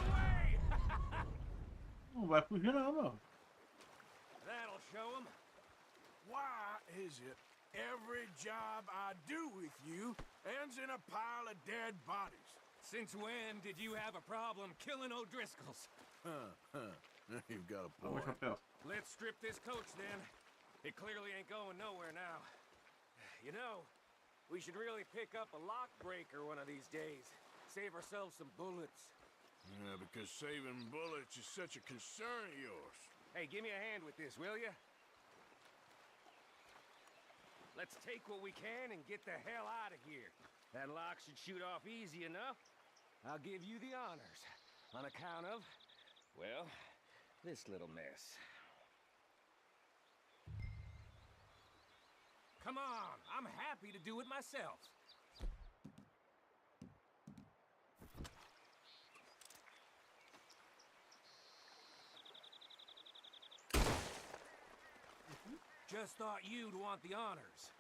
Away! Não vai fugir não, meu. That'll show him. Why is it every job I do with you ends in a pile of dead bodies? Since when did you have a problem killing O'Driscolls? You've got a Ó, o point. chapéu. Let's strip this coach then. It clearly ain't going nowhere now. You know, we should really pick up a lock breaker one of these days. Save ourselves some bullets. Yeah, because saving bullets is such a concern of yours. Hey, give me a hand with this, will ya? Let's take what we can and get the hell out of here. That lock should shoot off easy enough. I'll give you the honors. On account of, well, this little mess. Come on, I'm happy to do it myself. Just thought you'd want the honors.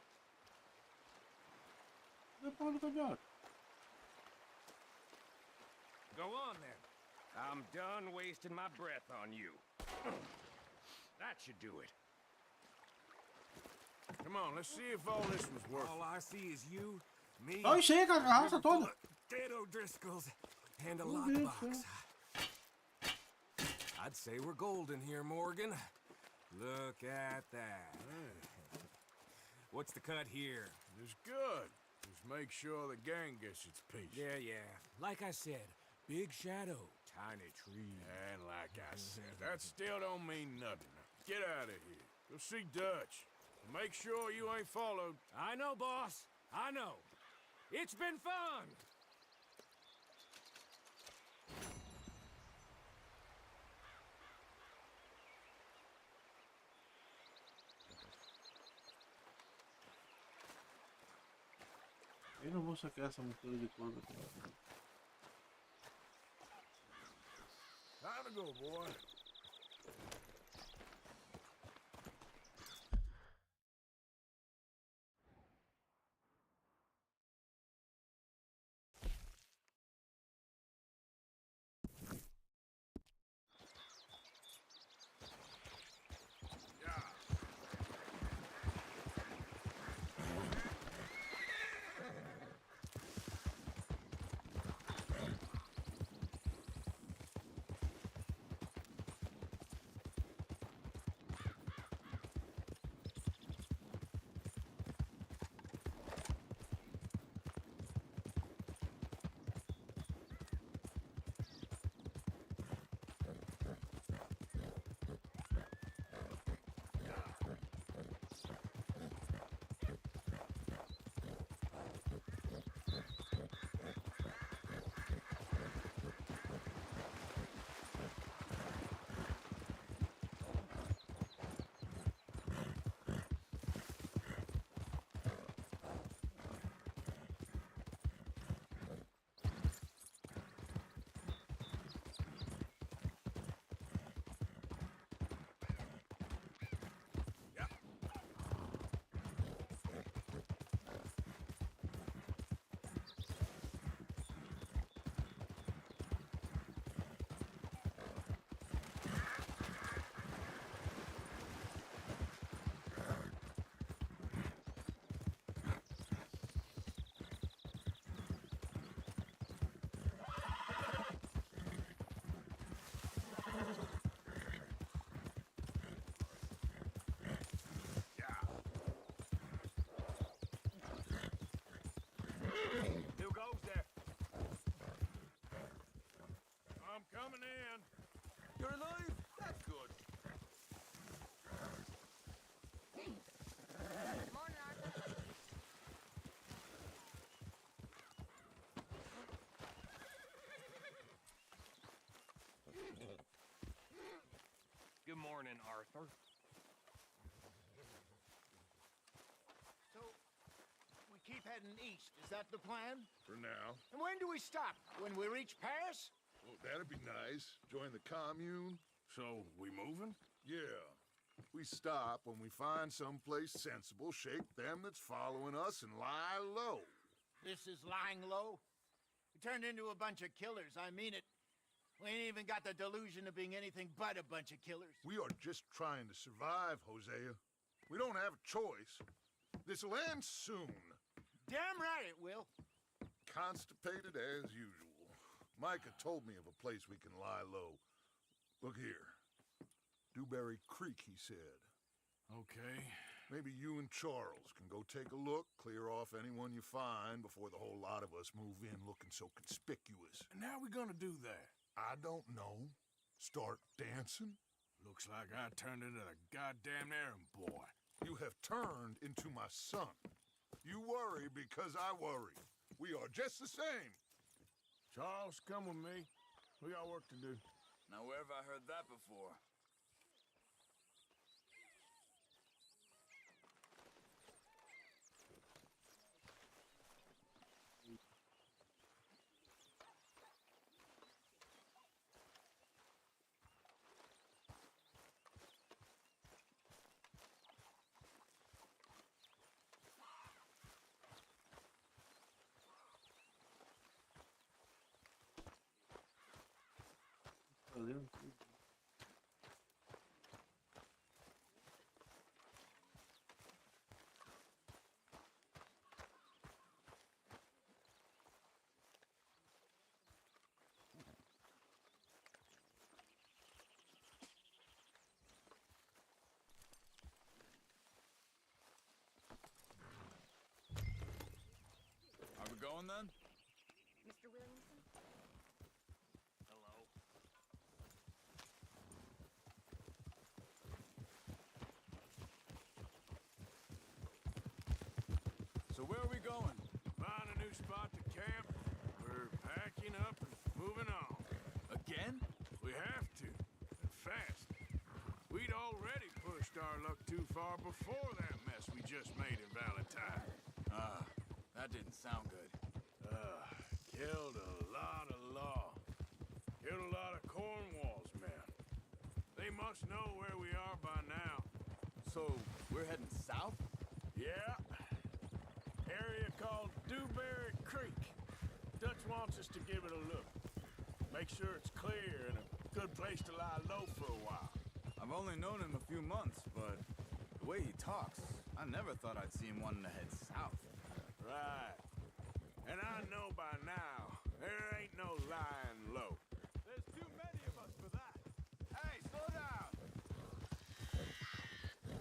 Go on then. I'm done wasting my breath on you. That should do it. Come on, let's see if all this was worth it. All I see is you, me, Aí chega a garrafa toda. dead O'Driscolls, and a lockbox. I'd say we're golden here, Morgan. Look at that. What's the cut here? It's good. Just make sure the gang gets its piece. Yeah. Like I said, big shadow, tiny tree. And like I said, that still don't mean nothing. Get out of here. Go see Dutch. Make sure you ain't followed. I know, boss. I know. It's been fun. Eu não vou sacar essa mistura de cor aqui. Time to go, boy. Who goes there? I'm coming in. You're alive? That's good. Morning, Arthur. Good morning, Arthur. So, we keep heading east. Is that the plan? For now. And when do we stop? When we reach Paris? Well, that'd be nice. Join the commune. So, we moving? Yeah. We stop when we find someplace sensible, shake them that's following us, and lie low. This is lying low? We turned into a bunch of killers. I mean it. We ain't even got the delusion of being anything but a bunch of killers. We are just trying to survive, Hosea. We don't have a choice. This'll end soon. Damn right it will. Constipated as usual. Micah told me of a place we can lie low. Look here. Dewberry Creek, he said. Okay. Maybe you and Charles can go take a look, clear off anyone you find before the whole lot of us move in looking so conspicuous. And how we gonna do that? I don't know. Start dancing? Looks like I turned into the goddamn errand boy. You have turned into my son. You worry because I worry. We are just the same. Charles, come with me. We got work to do. Now, where have I heard that before? fazendo tudo. Are we going then? Mr. Williamson? Hello. So where are we going? Find a new spot to camp. We're packing up and moving on. Again? We have to. And fast. We'd already pushed our luck too far before that mess we just made in Valentine. That didn't sound good. Killed a lot of law. Killed a lot of Cornwall's men. They must know where we are by now. So, we're heading south? Yeah. Area called Dewberry Creek. Dutch wants us to give it a look. Make sure it's clear and a good place to lie low for a while. I've only known him a few months, but the way he talks, I never thought I'd see him wanting to head south. Right. And I know by now, there ain't no lying low. There's too many of us for that. Hey, slow down!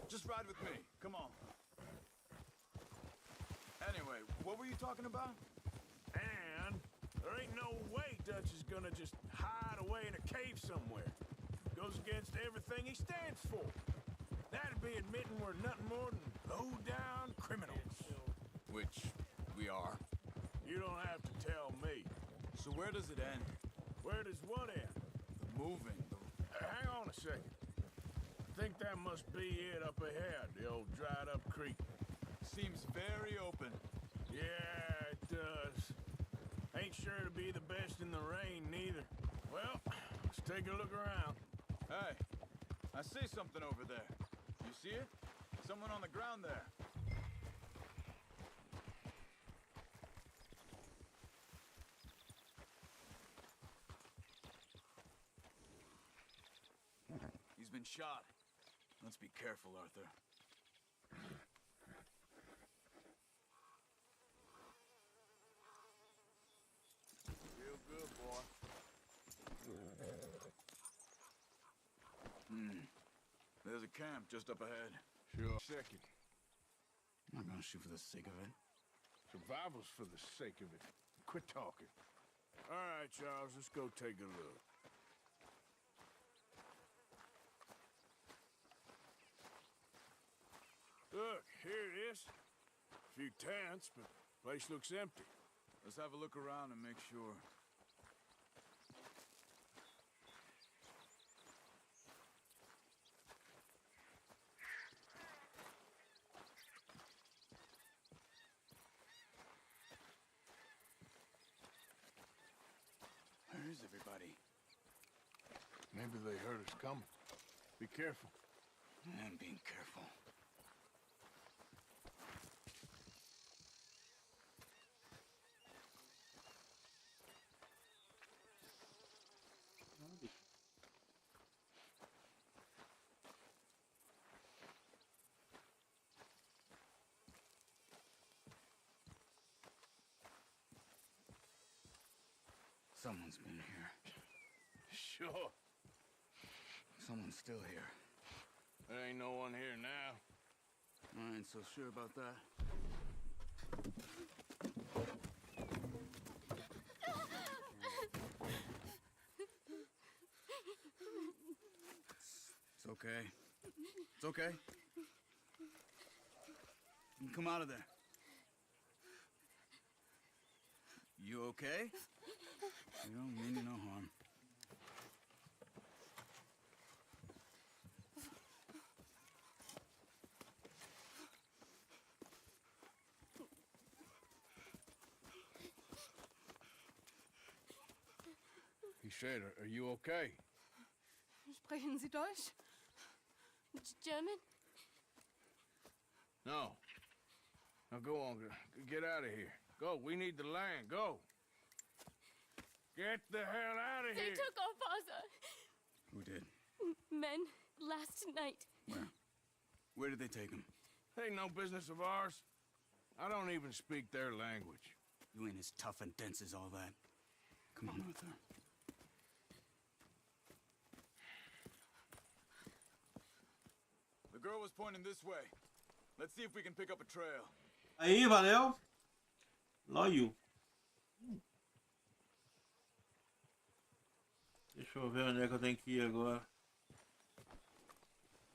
Just ride with me. Come on. Anyway, what were you talking about? And there ain't no way Dutch is gonna just hide away in a cave somewhere. Goes against everything he stands for. That'd be admitting we're nothing more than low-down criminals. Which we are. You don't have to tell me. So where does it end? Where does what end? The moving. Hang on a second. I think that must be it up ahead, the old dried-up creek. Seems very open. Yeah, it does. Ain't sure to be the best in the rain, neither. Well, let's take a look around. Hey, I see something over there. You see it? Someone on the ground there. He's been shot. Let's be careful, Arthur. Real good, boy. There's a camp just up ahead. Sure. Second. I'm not gonna shoot for the sake of it. Survival's for the sake of it. Quit talking. All right, Charles, let's go take a look. Look, here it is. A few tents, but the place looks empty. Let's have a look around and make sure. Where is everybody? Maybe they heard us coming. Be careful. I'm being careful. Someone's been here. Sure. Someone's still here. There ain't no one here now. I ain't so sure about that. It's okay. It's okay. You can come out of there. You okay? You don't mean you no harm. He said, are you okay? Sprechen Sie Deutsch? German? No. Now go on, get out of here. Go, we need the land, go. Get the hell out of They here. took our father. Who did? Men, last night. Where? Where did they take him? Ain't no business of ours. I don't even speak their language. You ain't as tough and dense as all that. Come on, Arthur. The girl was pointing this way. Let's see if we can pick up a trail. Aí, valeu. Loio. Deixa eu ver onde é que eu tenho que ir agora.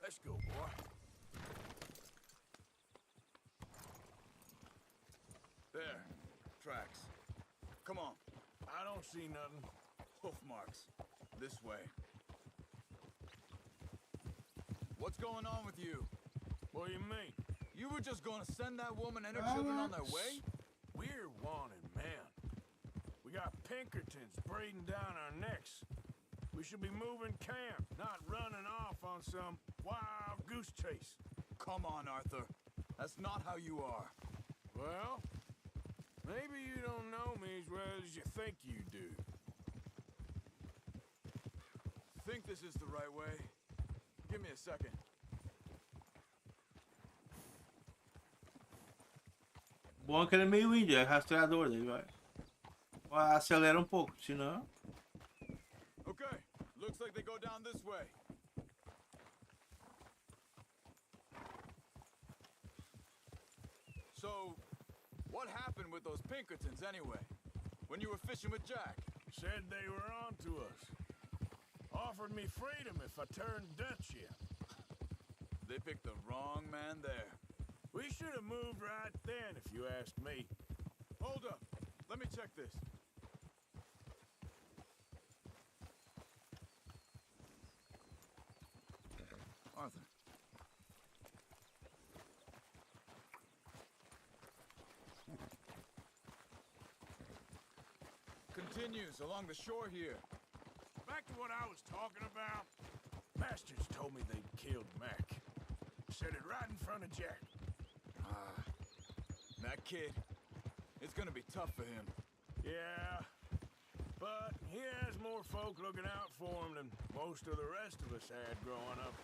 Let's go, boy. There. Tracks. Come on. I don't see nothing. Hoof marks. This way. What's going on with you? What do you mean? You were just gonna send that woman and her children on their way? We're wanted, man. We got Pinkertons breathing down our necks. We should be moving camp, not running off on some wild goose chase. Come on, Arthur. That's not how you are. Well, maybe you don't know me as well as you think you do. Think this is the right way? Give me a second. Bom que ele é meio índio, é rastreador, daí vai. Acelera um pouco, senão. Okay, looks like they go down this way. So, what happened with those Pinkertons anyway? When you were fishing with Jack? Said they were on to us. Offered me freedom if I turned Dutch yet. They picked the wrong man there. We should have moved right then, if you ask me. Hold up. Let me check this. Arthur. Continues along the shore here. Back to what I was talking about. Bastards told me they'd killed Mac. Said it right in front of Jack. That kid, it's gonna be tough for him. Yeah, but he has more folk looking out for him than most of the rest of us had growing up.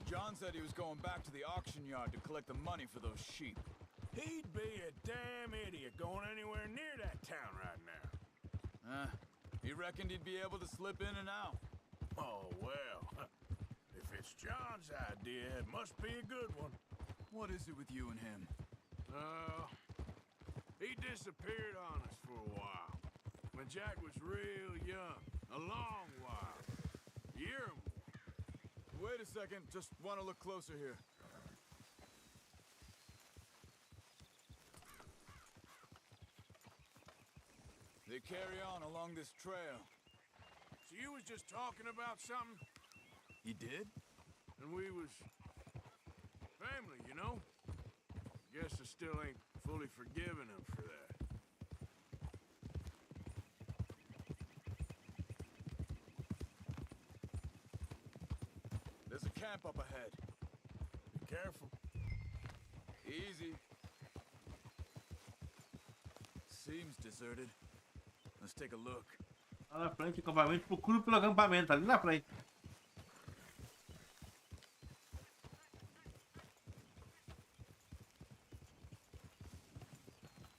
John said he was going back to the auction yard to collect the money for those sheep. He'd be a damn idiot going anywhere near that town right now. He reckoned he'd be able to slip in and out. Oh, well. If it's John's idea, it must be a good one. What is it with you and him? He disappeared on us for a while. When Jack was real young. A long while. A year or more. Wait a second. Just want to look closer here. They carry on along this trail. So you was just talking about something? He did? And we was family, you know? Guess I still ain't fully forgiven him for that. There's a camp up ahead. Be careful. Easy. Seems deserted. Let's take a look. Lá na frente, acampamento. Procura pelo acampamento, ali na frente.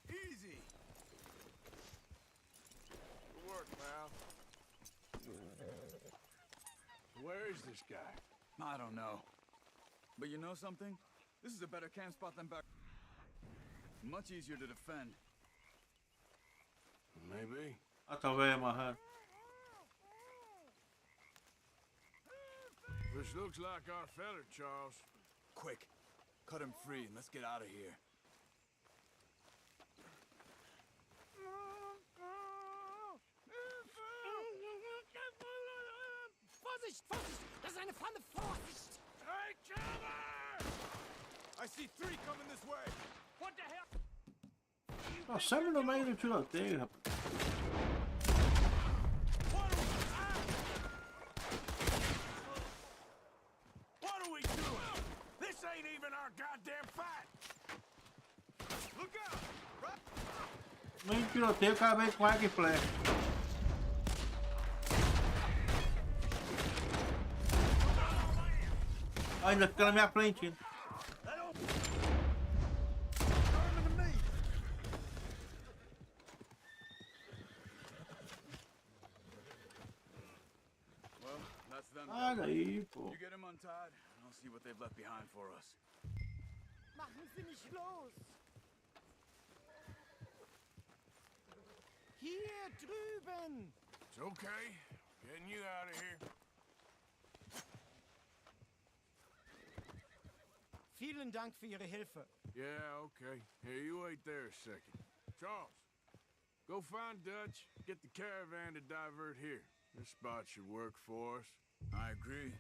Easy. Good work, pal. Where is this guy? I don't know. But you know something? This is a better camp spot than back. Much easier to defend. Maybe. Talvez amarrar. This looks like our fella, Charles. Quick. Cut him free and let's get out of here. Vorsicht, Vorsicht! Das ist eine Pfanne! Vorsicht! Hey, cover! I see 3 coming this way. What the hell? Tá sempre no meio do tiroteio, rapaz. What are we doing? This ain't even our goddamn fight! Look out! Right. No meio de tiroteio, o cara vem com arco e flecha. Ainda fica na minha frente. Hein? Sai daí, pô. You get him untied, and I'll see what they've left behind for us. Machen Sie mich los! Hier drüben! It's okay. Getting you out of here. Vielen Dank für Ihre Hilfe. Yeah, okay. Here, you wait there a second. Charles, go find Dutch. Get the caravan to divert here. This spot should work for us. I agree.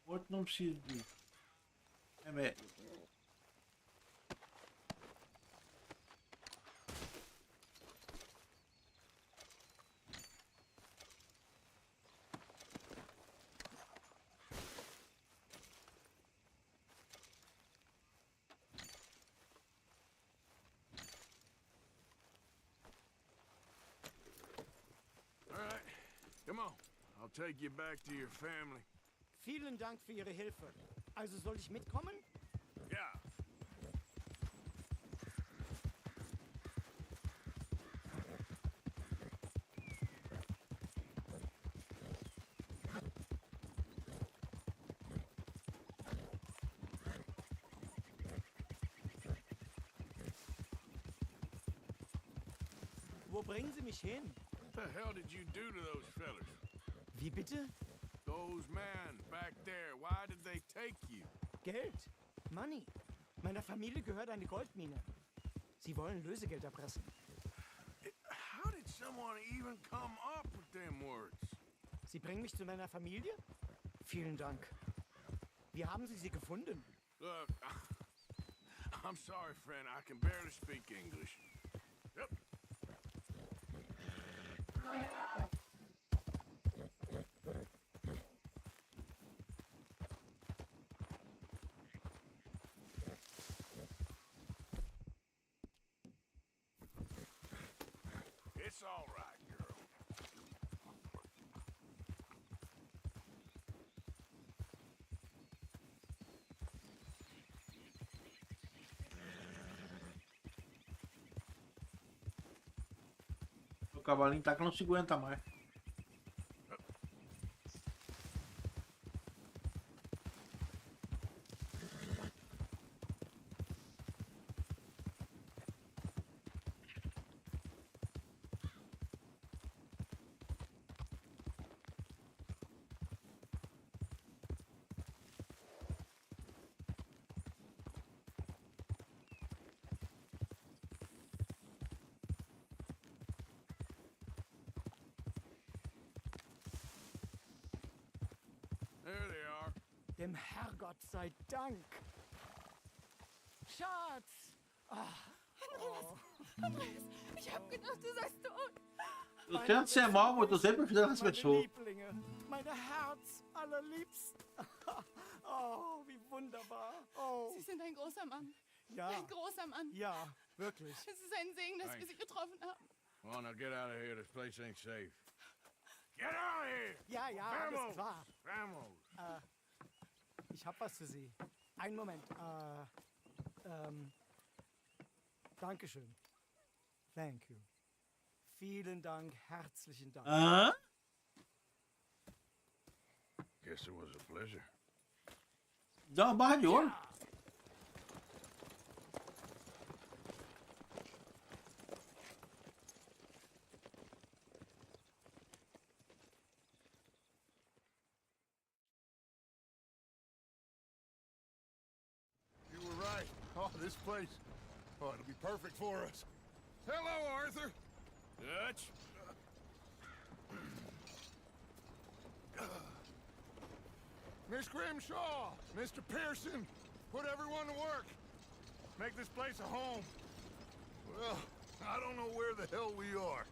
Outro não precisa de remédio. All right, come on. I'll take you back to your family. Vielen Dank für Ihre Hilfe. Also soll ich mitkommen? Ja. Wo bringen Sie mich hin? What the hell did you do to those fellas? Wie bitte? Those men back there, why did they take you? Geld. Money. Meiner Familie gehört eine Goldmine. Sie wollen Lösegeld erpressen. How did someone even come up with them words? Sie bringen mich zu meiner Familie? Vielen Dank. Wie haben Sie sie gefunden? Look, I'm sorry, friend. I can barely speak English. Yep. It's all right, girl. O cavalinho tá que não se aguenta mais. There they are. Dem Herrgott sei Dank. Schatz! Andreas, ich hab gedacht, du seist tot. Eu tento ser mal, mas eu tô sempre ajudando as pessoas. Lieblinge, meine Herz allerliebst. Oh, wie wunderbar. Oh. Sie sind ein großer Mann. Ja. Ein großer Mann. Ja, wirklich. Es ist ein Segen, dass wir Sie getroffen haben. Well, now get out of here. This place ain't safe. Get out of here! Ja, ja, Vamos! alles klar. Vamos! Ich hab was für Sie. Einen Moment. Dankeschön. Thank you. Vielen Dank, herzlichen Dank. Guess it was a pleasure. Dá uma barra de ouro. You were right. Oh, this place. Oh, it'll be perfect for us. Hello, Arthur. Dutch. Miss Grimshaw, Mr. Pearson, put everyone to work. Make this place a home. Well, I don't know where the hell we are,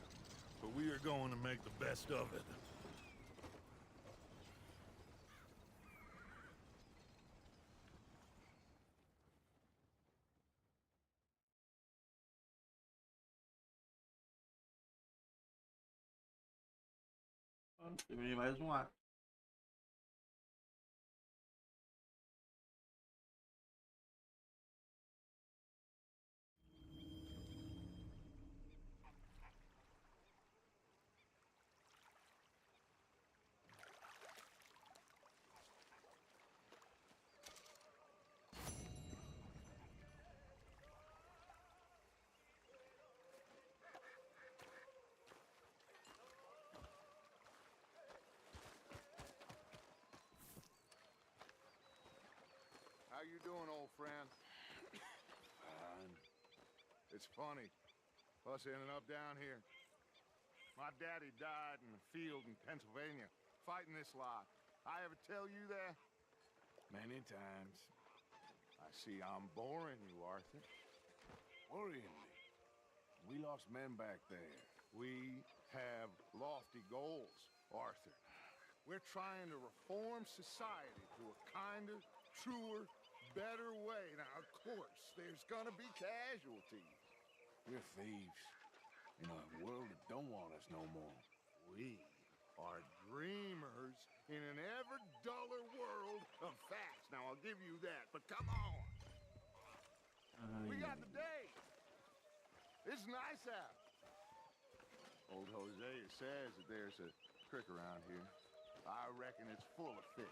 but we are going to make the best of it. Terminei mais um ato. How you doing, old friend? Fine. It's funny, us ending up down here. My daddy died in the field in Pennsylvania, fighting this lot. I ever tell you that? Many times. I see I'm boring you, Arthur. Worrying me. We lost men back there. We have lofty goals, Arthur. We're trying to reform society to a kinder, truer, better way. Now, of course, there's gonna be casualties. We're thieves in a world that don't want us no more. We are dreamers in an ever duller world of facts. Now, I'll give you that, but come on. We got the day. It's nice out. Old Hosea says that there's a creek around here. I reckon it's full of fish.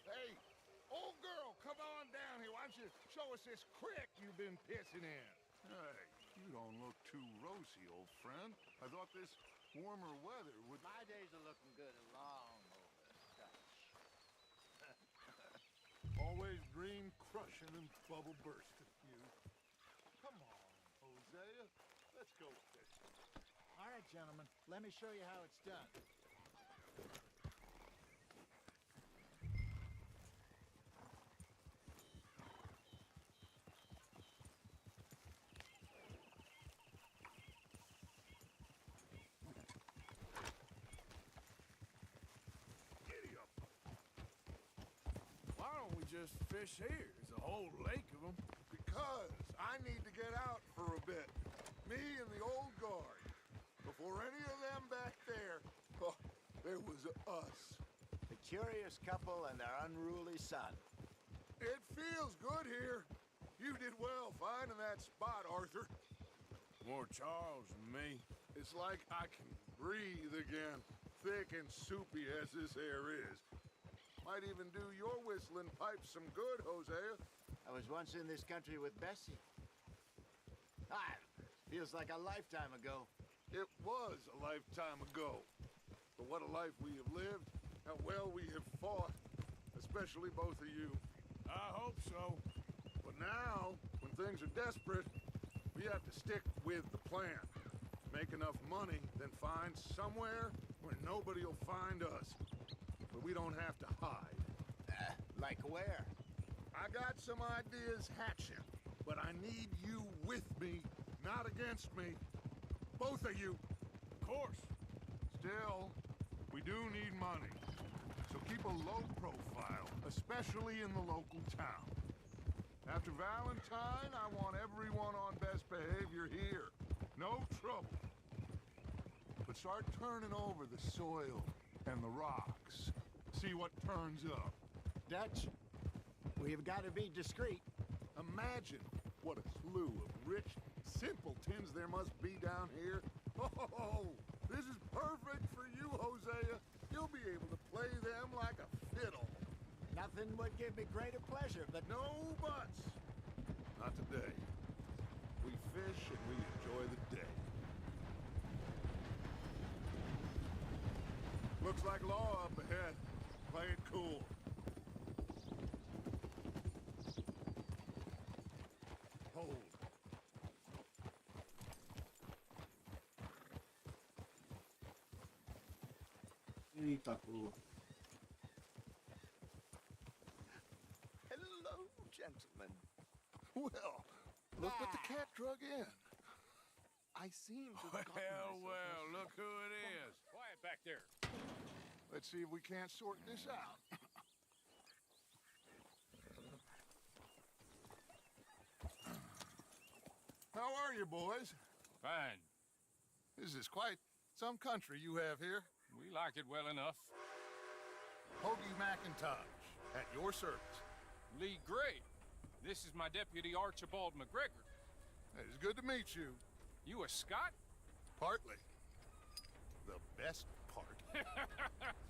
Hey, old girl, come on down here. Why don't you show us this creek you've been pissing in? Hey, you don't look too rosy, old friend. I thought this warmer weather would... My days are looking good and long over, Dutch. Always dream crushing and bubble bursting, you. Come on, Hosea. Let's go fishing. All right, gentlemen, let me show you how it's done. Why don't we just fish here? There's a whole lake of them. Because I need to get out for a bit. Me and the old guard. Before any of them back there, oh, there was us. The curious couple and their unruly son. It feels good here. You did well finding that spot, Arthur. More Charles than me. It's like I can breathe again, thick and soupy as this air is. Might even do your whistling pipes some good, Hosea. I was once in this country with Bessie. Feels like a lifetime ago. It was a lifetime ago. But what a life we have lived, how well we have fought, especially both of you. I hope so. But now, when things are desperate, we have to stick with the plan. Make enough money, then find somewhere where nobody will find us. But we don't have to hide. Like where? I got some ideas hatching, but I need you with me, not against me. Both of you. Of course. Still, we do need money. So keep a low profile, especially in the local town. After Valentine, I want everyone on best behavior here. No trouble. But start turning over the soil and the rocks. See what turns up. Dutch, we've got to be discreet. Imagine what a slew of rich simpletons there must be down here. Oh, this is perfect for you, Hosea. You'll be able to play them like a Nothing would give me greater pleasure, but No buts. Not today. We fish and we enjoy the day. Looks like law up ahead. Play it cool. Hold. Eita, pô. Hello, gentlemen. Well, look what the cat drug in. I seem to have gotten Well, look who it is. Quiet back there. Let's see if we can't sort this out. How are you, boys? Fine. This is quite some country you have here. We like it well enough. Hoagie McIntosh, at your service. Lee Gray. This is my deputy Archibald McGregor. It's good to meet you. You a Scot? Partly. The best part.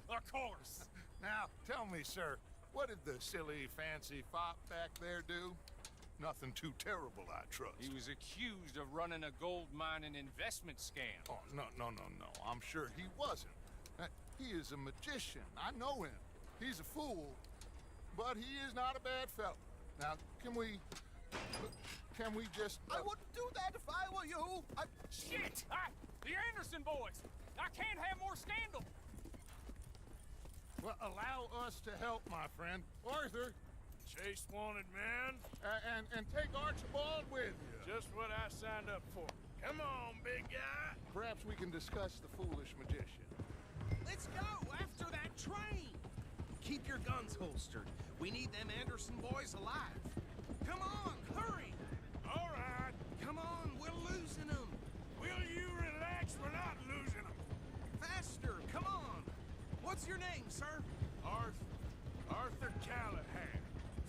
Of course. Now, tell me, sir, what did the silly, fancy fop back there do? Nothing too terrible, I trust. He was accused of running a gold mining investment scam. Oh, no. I'm sure he wasn't. He is a magician. I know him. He's a fool, but he is not a bad fellow. Now, can we just... I wouldn't do that if I were you. Shit! The Anderson boys! I can't have more scandal! Well, allow us to help, my friend. Arthur. Chase wanted man. And take Archibald with you. Just what I signed up for. Come on, big guy. Perhaps we can discuss the foolish magician. Let's go after that train. Keep your guns holstered. We need them Anderson boys alive. Come on, hurry. All right. Come on, we're losing them. Will you relax? We're not losing them. Faster, come on. What's your name, sir? Arthur Callahan.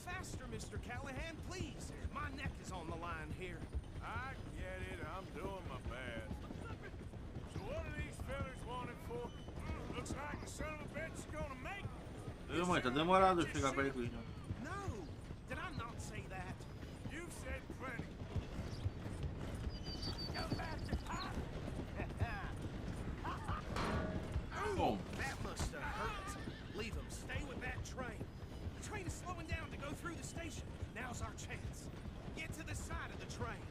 Faster, Mr. Callahan, please. My neck is on the line here. I get it. I'm doing my best. So what are these fellas wanted for? Looks like the son of a bitch is gonna make it. Viu, mãe? Tá demorado eu chegar pra ele com isso. No, did I not say that? You've said plenty. Go back to top. Bom. That must have hurt. Leave them. Stay with that train. The train is slowing down to go through the station. Now's our chance. Get to the side of the train.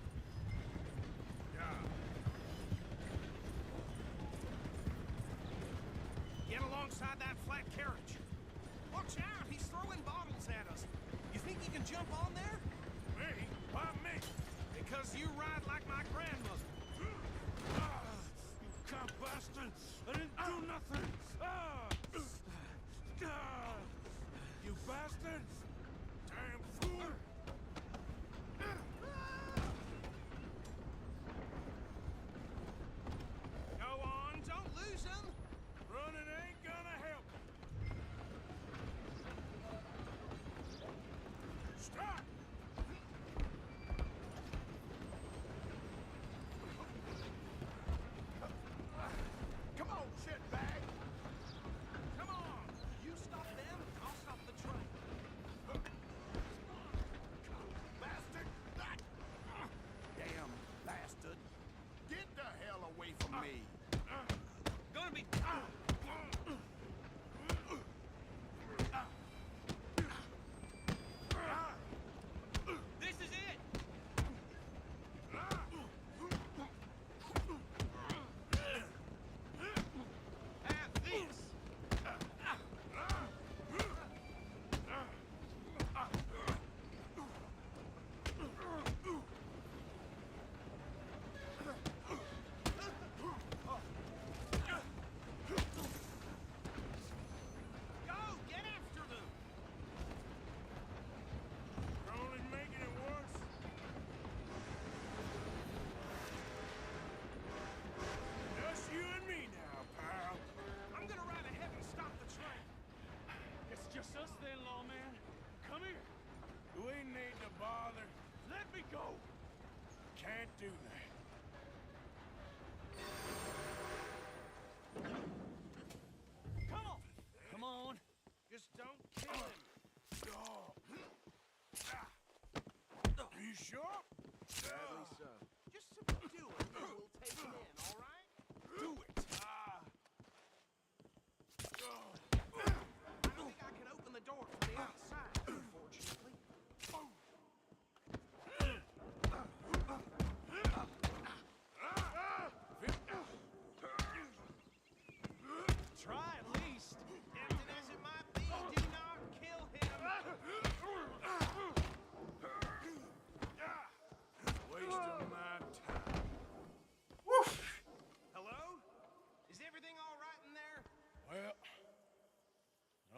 Get alongside that flat carriage. Watch out, he's throwing bottles at us. You think you can jump on there? Me? Why me? Because you ride like my grandmother. You cop bastard! I didn't do nothing! You bastard! Damn fool! Go on, don't lose him. Running ain't gonna help. Stop! Come on, shitbag. Come on, you stop them, I'll stop the train.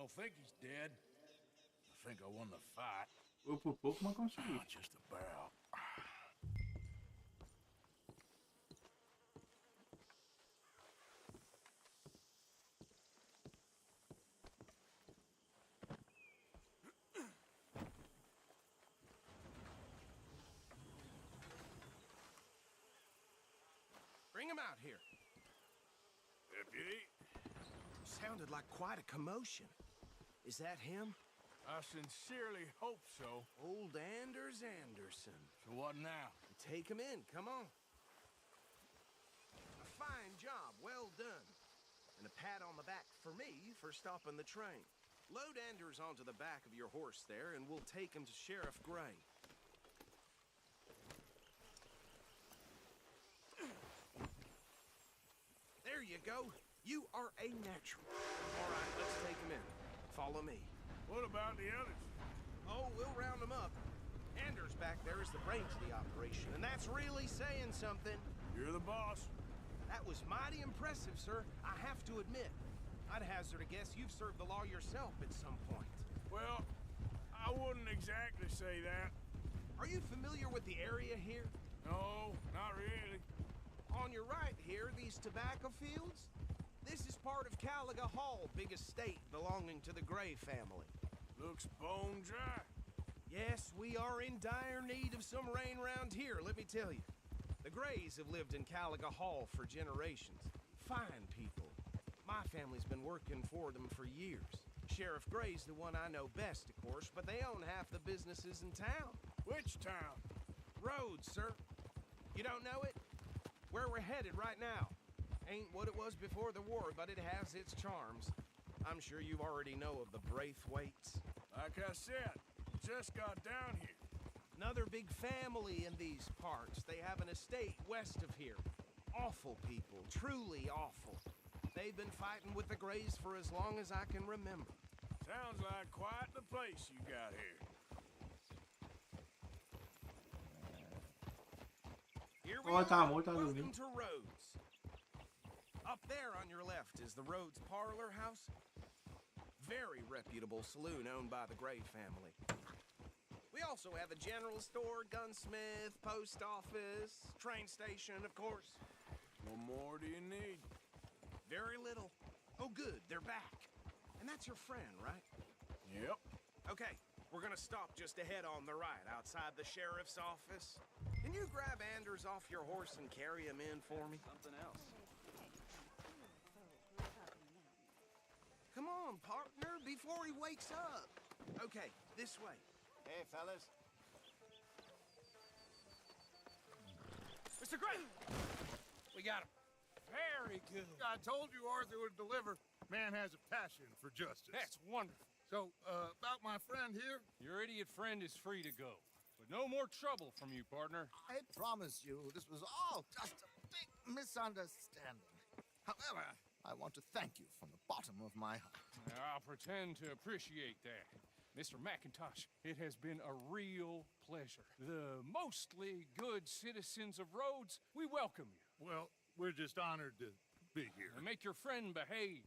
don't think he's dead. I think I won the fight. Foi por pouco, mas consegui. Oh, just about. Bring him out here. Deputy? Sounded like quite a commotion. Is that him? I sincerely hope so. Old Anders Anderson. So what now? Take him in, come on. A fine job, well done. And a pat on the back for me for stopping the train. Load Anders onto the back of your horse there, and we'll take him to Sheriff Gray. There you go. You are a natural. All right, let's take him in. Follow me. What about the others? Oh, we'll round them up. Anders back there is the brains of the operation, and that's really saying something. You're the boss. That was mighty impressive, sir. I have to admit. I'd hazard a guess you've served the law yourself at some point. Well, I wouldn't exactly say that. Are you familiar with the area here? No, not really. On your right here, these tobacco fields? This is part of Caliga Hall, big estate belonging to the Gray family. Looks bone dry. Yes, we are in dire need of some rain round here, let me tell you. The Grays have lived in Caliga Hall for generations. Fine people. My family's been working for them for years. Sheriff Gray's the one I know best, of course, but they own half the businesses in town. Which town? Rhodes, sir. You don't know it? Where we're headed right now. Ain't what it was before the war, but it has its charms. I'm sure you already know of the Braithwaites. Like I said, just got down here. Another big family in these parts. They have an estate west of here. Awful people, truly awful. They've been fighting with the Grays for as long as I can remember. Sounds like quite the place you got here. Here we Tá are. bom, tá Welcome dormindo. to Rhodes. Up there on your left is the Rhodes Parlor House. Very reputable saloon owned by the Gray family. We also have a general store, gunsmith, post office, train station, of course. What more do you need? Very little. Oh, good, they're back. And that's your friend, right? Yep. Okay, we're gonna stop just ahead on the right, outside the sheriff's office. Can you grab Anders off your horse and carry him in for me? Something else. Come on, partner, before he wakes up. Okay, this way. Hey, fellas. Mr. Gray! We got him. Very good. I told you Arthur would deliver. Man has a passion for justice. That's wonderful. So, about my friend here? Your idiot friend is free to go. But no more trouble from you, partner. I promise you, this was all just a big misunderstanding. However, I want to thank you from the bottom of my heart. I'll pretend to appreciate that. Mr. McIntosh, it has been a real pleasure. The mostly good citizens of Rhodes, we welcome you. Well, we're just honored to be here. And make your friend behave.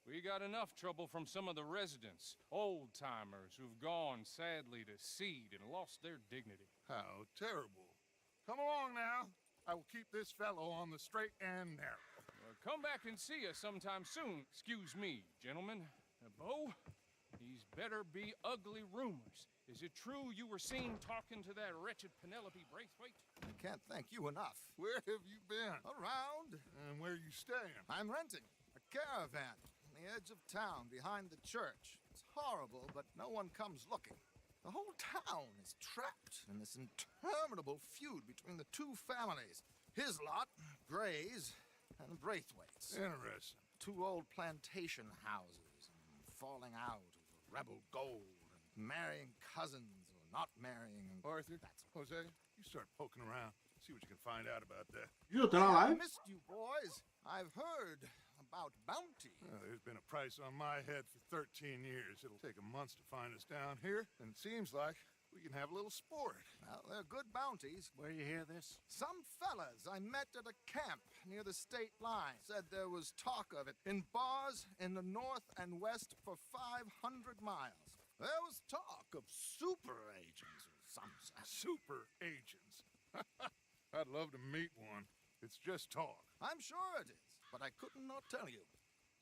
We got enough trouble from some of the residents, old-timers who've gone, sadly, to seed and lost their dignity. How terrible. Come along now. I will keep this fellow on the straight and narrow. Come back and see us sometime soon. Excuse me, gentlemen. Bo, these better be ugly rumors. Is it true you were seen talking to that wretched Penelope Braithwaite? I can't thank you enough. Where have you been? Around. And where are you staying? I'm renting a caravan on the edge of town behind the church. It's horrible, but no one comes looking. The whole town is trapped in this interminable feud between the two families. His lot, Gray's, and the Braithwaites. Interesting. Two old plantation houses, and falling out over rebel gold, and marrying cousins or not marrying. Arthur, Jose, you start poking around. See what you can find out about that. Viu, tá na I live? missed you, boys. I've heard about bounty. There's been a price on my head for 13 years. It'll take a month to find us down here, and it seems like We can have a little sport. Well, they're good bounties. Where you hear this? Some fellas I met at a camp near the state line said there was talk of it in bars in the north and west for 500 miles. There was talk of super agents or some such. Super agents. I'd love to meet one. It's just talk. I'm sure it is, but I couldn't not tell you.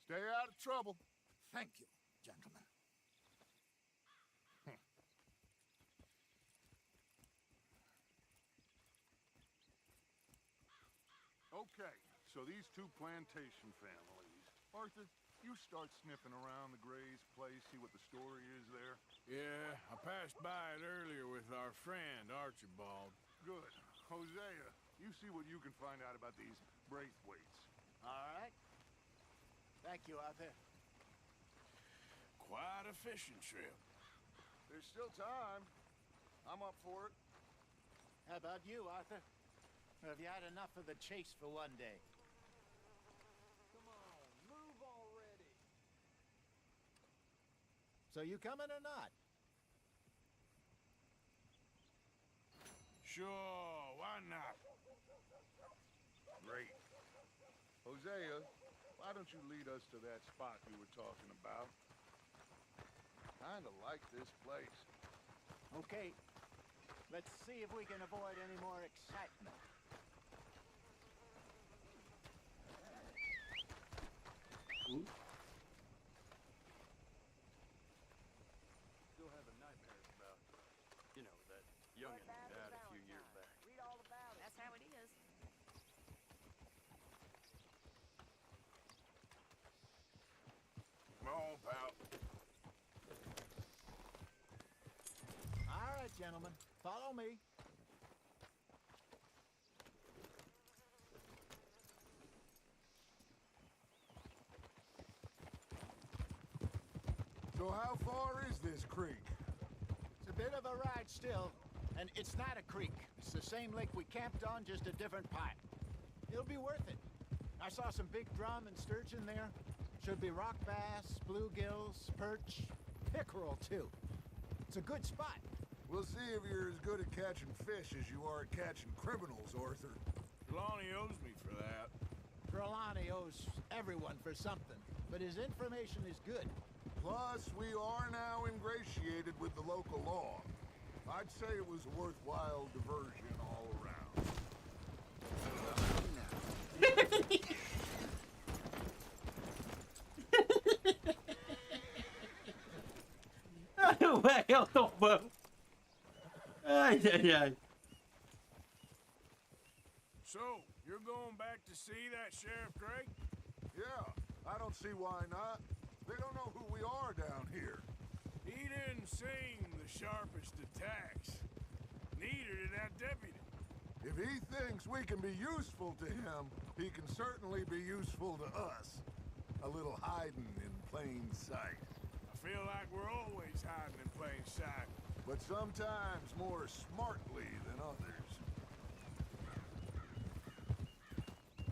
Stay out of trouble. Thank you, gentlemen. Okay, so these two plantation families. Arthur, you start sniffing around the Gray's place, see what the story is there. Yeah, I passed by it earlier with our friend, Archibald. Good. Hosea, you see what you can find out about these Braithwaites. All right. Thank you, Arthur. Quite a fishing trip. There's still time. I'm up for it. How about you, Arthur? Or have you had enough of the chase for one day? Come on, move already. So you coming or not? Sure, why not? Great. Hosea, why don't you lead us to that spot you were talking about? Kinda like this place. Okay. Let's see if we can avoid any more excitement. Ooh. Still having nightmares about, you know, that youngin' who died a few years back. Read all about it. That's how it is. Come on, pal. All right, gentlemen. Follow me. So how far is this creek? It's a bit of a ride still, and it's not a creek. It's the same lake we camped on, just a different pipe. It'll be worth it. I saw some big drum and sturgeon there. Should be rock bass, bluegills, perch, pickerel too. It's a good spot. We'll see if you're as good at catching fish as you are at catching criminals, Arthur. Trelawney owes me for that. Trelawney owes everyone for something, but his information is good. Plus, we are now ingratiated with the local law. I'd say it was a worthwhile diversion all around. Ué, eu tô bom. Ai, ai, ai. So, you're going back to see that Sheriff Gray? Yeah, I don't see why not. They don't know who we are down here. He didn't seem the sharpest attacks. Neither did that deputy. If he thinks we can be useful to him, he can certainly be useful to us. A little hiding in plain sight. I feel like we're always hiding in plain sight. But sometimes more smartly than others.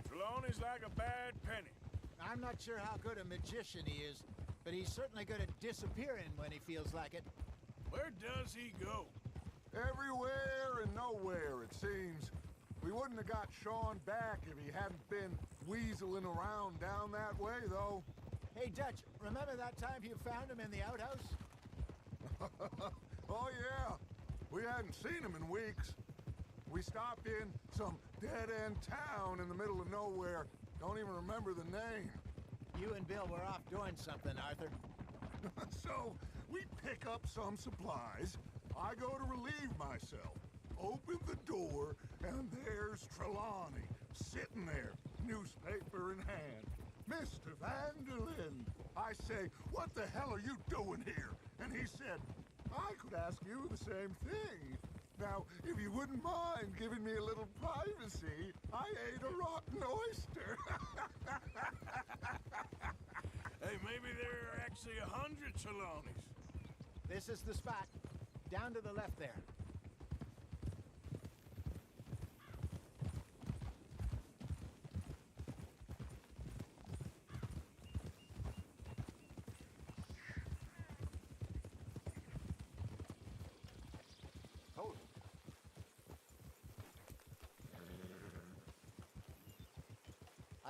Trelawney's like a bad penny. I'm not sure how good a magician he is, but he's certainly good at disappearing when he feels like it. Where does he go? Everywhere and nowhere, it seems. We wouldn't have got Sean back if he hadn't been weaseling around down that way, though. Hey, Dutch, remember that time you found him in the outhouse? Oh, yeah. We hadn't seen him in weeks. We stopped in some dead-end town in the middle of nowhere. Don't even remember the name. You and Bill were off doing something, Arthur. So, we pick up some supplies. I go to relieve myself. Open the door, and there's Trelawney, sitting there, newspaper in hand. Mr. Vanderlyn. I say, what the hell are you doing here? And he said, I could ask you the same thing. Now, if you wouldn't mind giving me a little privacy, I ate a rotten oyster. Hey, maybe there are actually 100 Trelawneys. This is the spot. Down to the left there.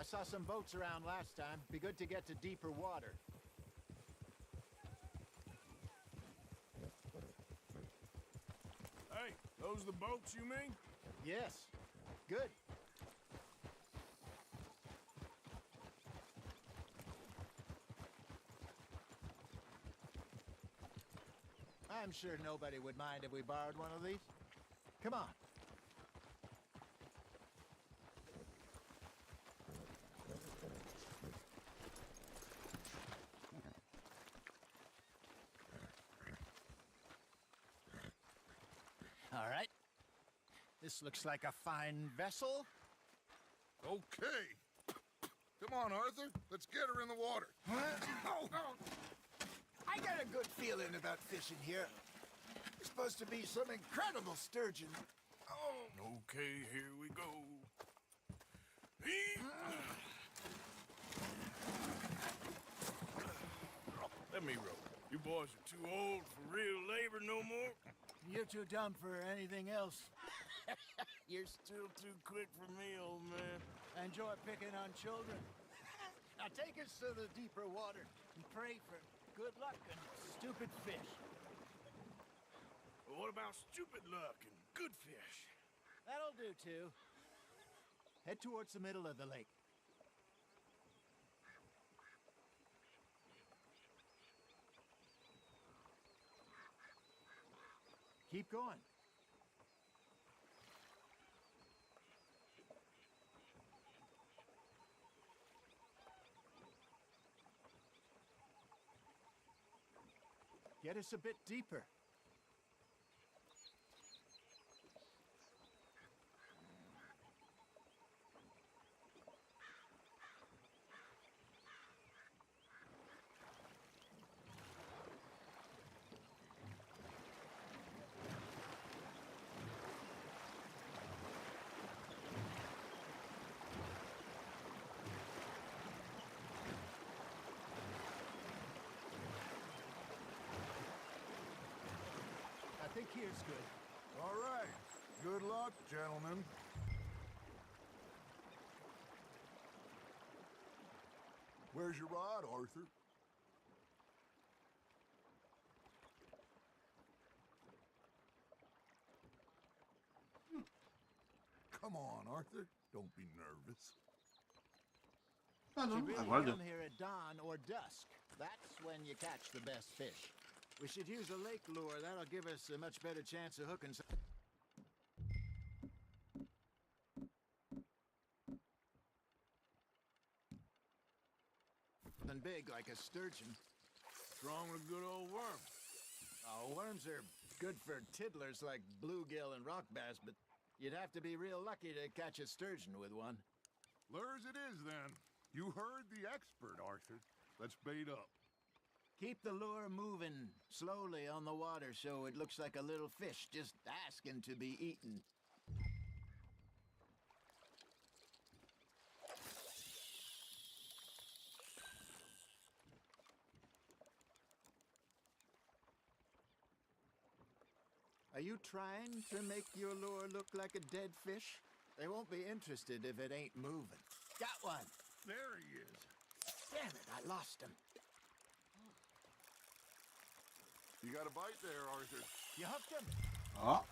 saw some boats around last time. Be good to get to deeper water. Hey, those the boats you mean? Yes. Good. I'm sure nobody would mind if we borrowed one of these. Come on. All right. This looks like a fine vessel. Okay. Come on, Arthur. Let's get her in the water. I got a good feeling about fishing here. There's supposed to be some incredible sturgeon. Okay, here we go. Let me row. You boys are too old for real labor no more. You're too dumb for anything else. You're still too quick for me, old man. I enjoy picking on children. Now take us to the deeper water and pray for good luck and stupid fish. Well, what about stupid luck and good fish? That'll do, too. Head towards the middle of the lake. Keep going. Get us a bit deeper. I think here's good. All right. Good luck, gentlemen. Where's your rod, Arthur? Come on, Arthur. Don't be nervous. You really aguardo. come here at dawn or dusk. That's when you catch the best fish. We should use a lake lure. That'll give us a much better chance of hooking something big like a sturgeon. Strong with a good old worm. Oh, worms are good for tiddlers like bluegill and rock bass, but you'd have to be real lucky to catch a sturgeon with one. Lures it is, then. You heard the expert, Arthur. Let's bait up. Keep the lure moving slowly on the water so it looks like a little fish just asking to be eaten. Are you trying to make your lure look like a dead fish? They won't be interested if it ain't moving. Got one. There he is. Damn it, I lost him. You got a bite there, Arthur. You hooked him. Oh.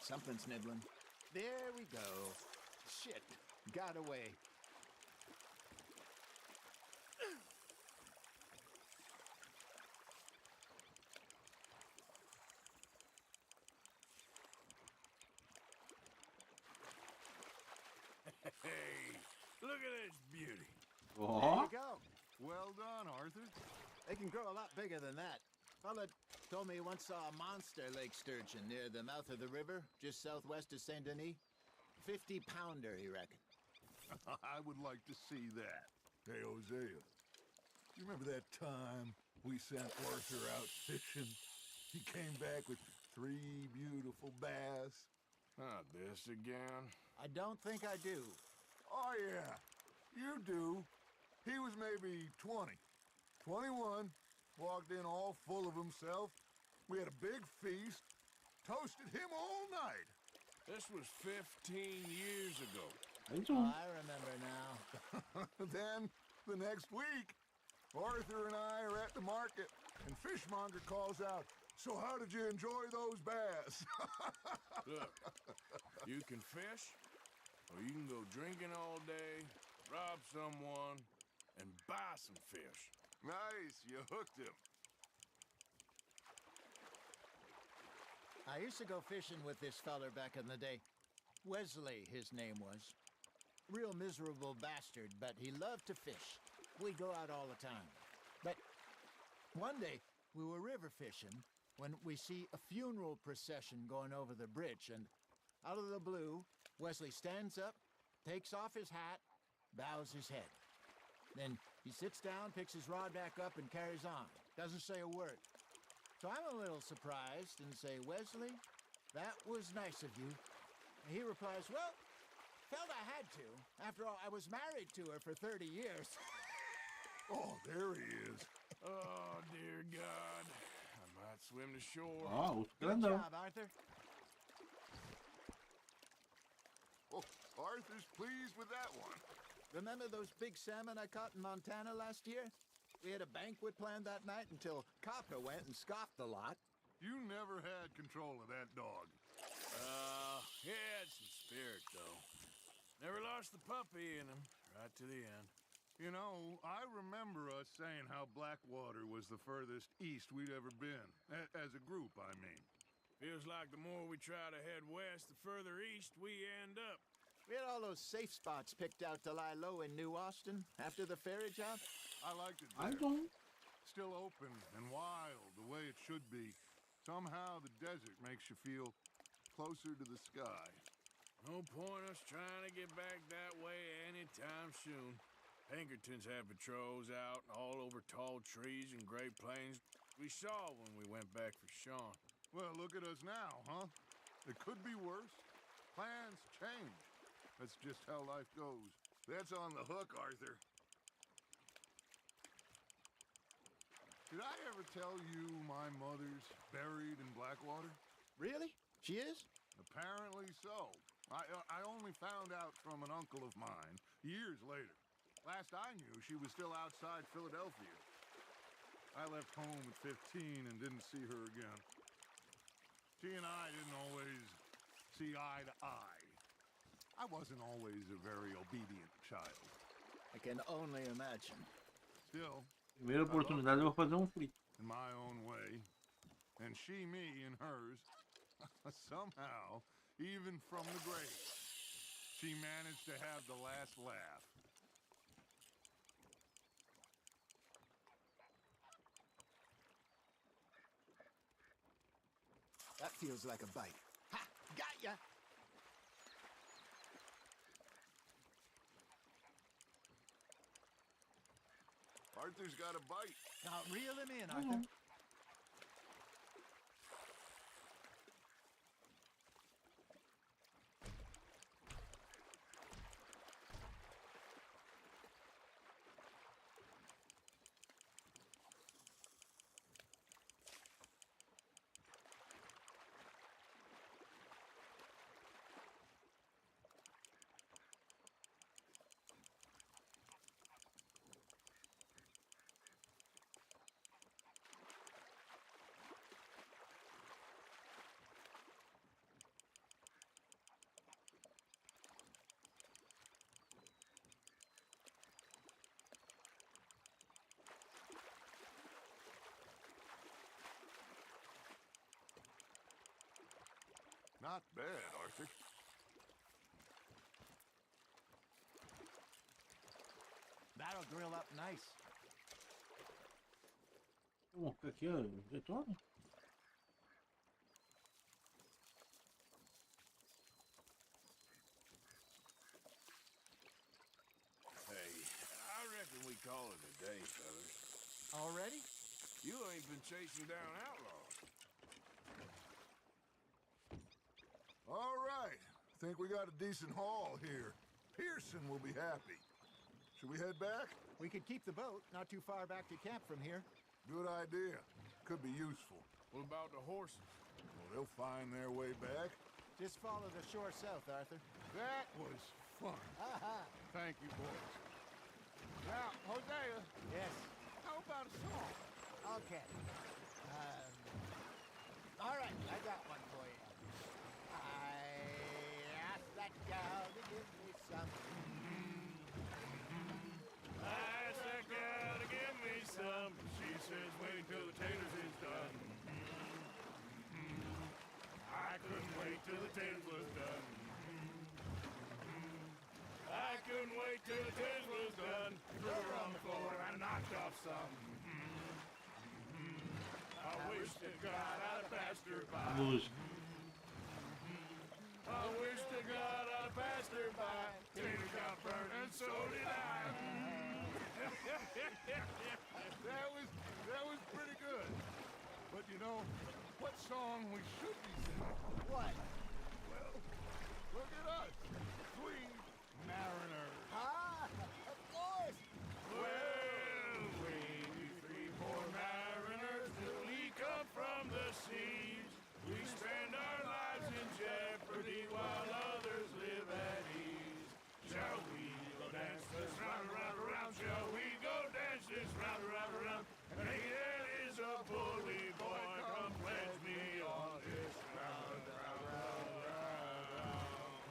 Something's nibbling. There we go. Shit, got away. Hey, look at this beauty. There you go. Well done, Arthur. They can grow a lot bigger than that. Fella told me he once saw a monster lake sturgeon near the mouth of the river, just southwest of Saint Denis. 50-pounder, he reckoned. I would like to see that. Hey, Hosea, you remember that time we sent Arthur out fishing? He came back with 3 beautiful bass. Not this again. I don't think I do. Oh, yeah, you do. He was maybe 20, 21, walked in all full of himself. We had a big feast, toasted him all night. This was 15 years ago. I remember now. Then, the next week, Arthur and I are at the market, and Fishmonger calls out, "So how did you enjoy those bass?" Look, you can fish, or you can go drinking all day, rob someone, and buy some fish. Nice, you hooked him. I used to go fishing with this feller back in the day. Wesley, his name was. Real miserable bastard, but he loved to fish. We'd go out all the time. But one day, we were river fishing when we see a funeral procession going over the bridge, and out of the blue, Wesley stands up, takes off his hat, bows his head. Then he sits down, picks his rod back up, and carries on. Doesn't say a word. So I'm a little surprised and say, "Wesley, that was nice of you." And he replies, "Well, felt I had to. After all, I was married to her for 30 years. Oh, there he is. Oh, dear God. I might swim to shore. Oh, Good job, Arthur. Oh, Arthur's pleased with that one. Remember those big salmon I caught in Montana last year? We had a banquet planned that night until Copper went and scoffed a lot. You never had control of that dog. He had some spirit, though. Never lost the puppy in him, right to the end. You know, I remember us saying how Blackwater was the furthest east we'd ever been. As a group, I mean. Feels like the more we try to head west, the further east we end up. We had all those safe spots picked out to lie low in New Austin after the ferry job. I liked it I there. don't. Still open and wild, the way it should be. Somehow the desert makes you feel closer to the sky. No point us trying to get back that way anytime soon. Pinkertons had patrols out all over tall trees and Great Plains. We saw when we went back for Sean. Well, look at us now, huh? It could be worse. Plans change. That's just how life goes. That's on the hook, Arthur. Did I ever tell you my mother's buried in Blackwater? Really? She is? Apparently so. I only found out from an uncle of mine years later. Last I knew, she was still outside Philadelphia. I left home at 15 and didn't see her again. She and I didn't always see eye to eye. I wasn't always a very obedient child. I can only imagine. Still, Primeira oportunidade eu vou fazer frito. in my own way. And she me in hers. Somehow, even from the grave, she managed to have the last laugh. That feels like a bite. Ha! Got ya! Arthur's got a bite. Now reel him in, Arthur. Not bad, Arthur. That'll grill up nice. Bom, aqui é o retorno. Hey, I reckon we call it a day, fellas. Already? You ain't been chasing down outlaws. Think we got a decent haul here. Pearson will be happy. Should we head back? We could keep the boat not too far back to camp from here. Good idea. Could be useful. What about the horses? Well, they'll find their way back. Just follow the shore south, Arthur. That was fun. Thank you, boys. Now, Hosea. Yes. How about a song? Okay. All right, I got one for you. I asked that gal to give me some. I asked that gal to give me some. She says wait till the taters is done. I couldn't wait till the taters was done. I couldn't wait till the taters was done. Threw her on the floor and I knocked off some. I wish to God I'd have passed her by. I wish to God I'd have passed her by. Tater got burned and so did I. That was pretty good. But you know, what song we should be singing? What? Well, look at us. Three mariners. Of course. Well, we three poor mariners till we come from the seas. We spend our lives in jeopardy while others live at ease. Shall we go dance this round, around, around? Shall we go dance this round, around, around? And hey, that is a bully boy. Come pledge me on this round, round, round, round.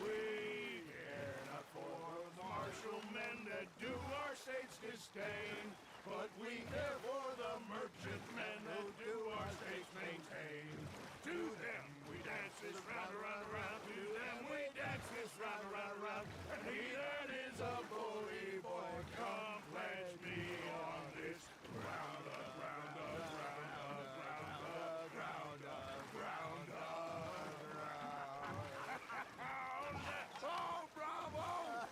We care not for the martial men that do our state's disdain, but we care for the merchant men who do our state's maintain. To them we dance this round, around, around. To them we dance this round, around, around. And he that is a bully boy, come pledge me on this round up, round up, round up, round up, round up, round up, round up. Oh, bravo!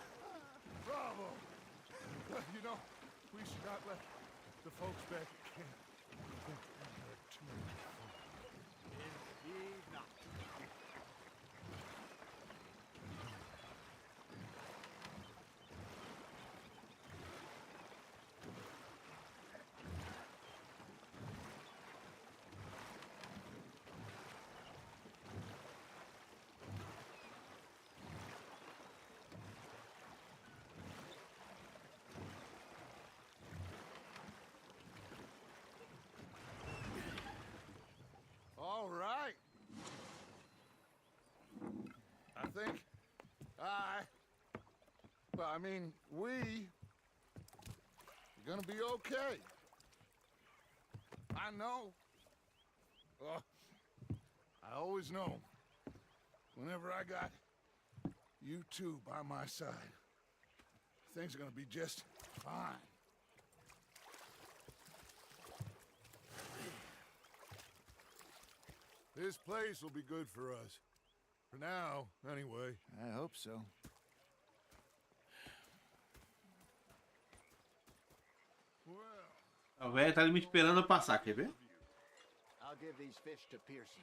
Bravo! You know, we should not let the folks back at camp think we had too much fun. Indeed not. All right. I think we are gonna be okay. I know. I always know. Whenever I got you two by my side, things are gonna be just fine. This place will be good for us. For now, anyway. I hope so. A velha tá ali me esperando eu passar, quer ver? I'll give these fish to Pearson.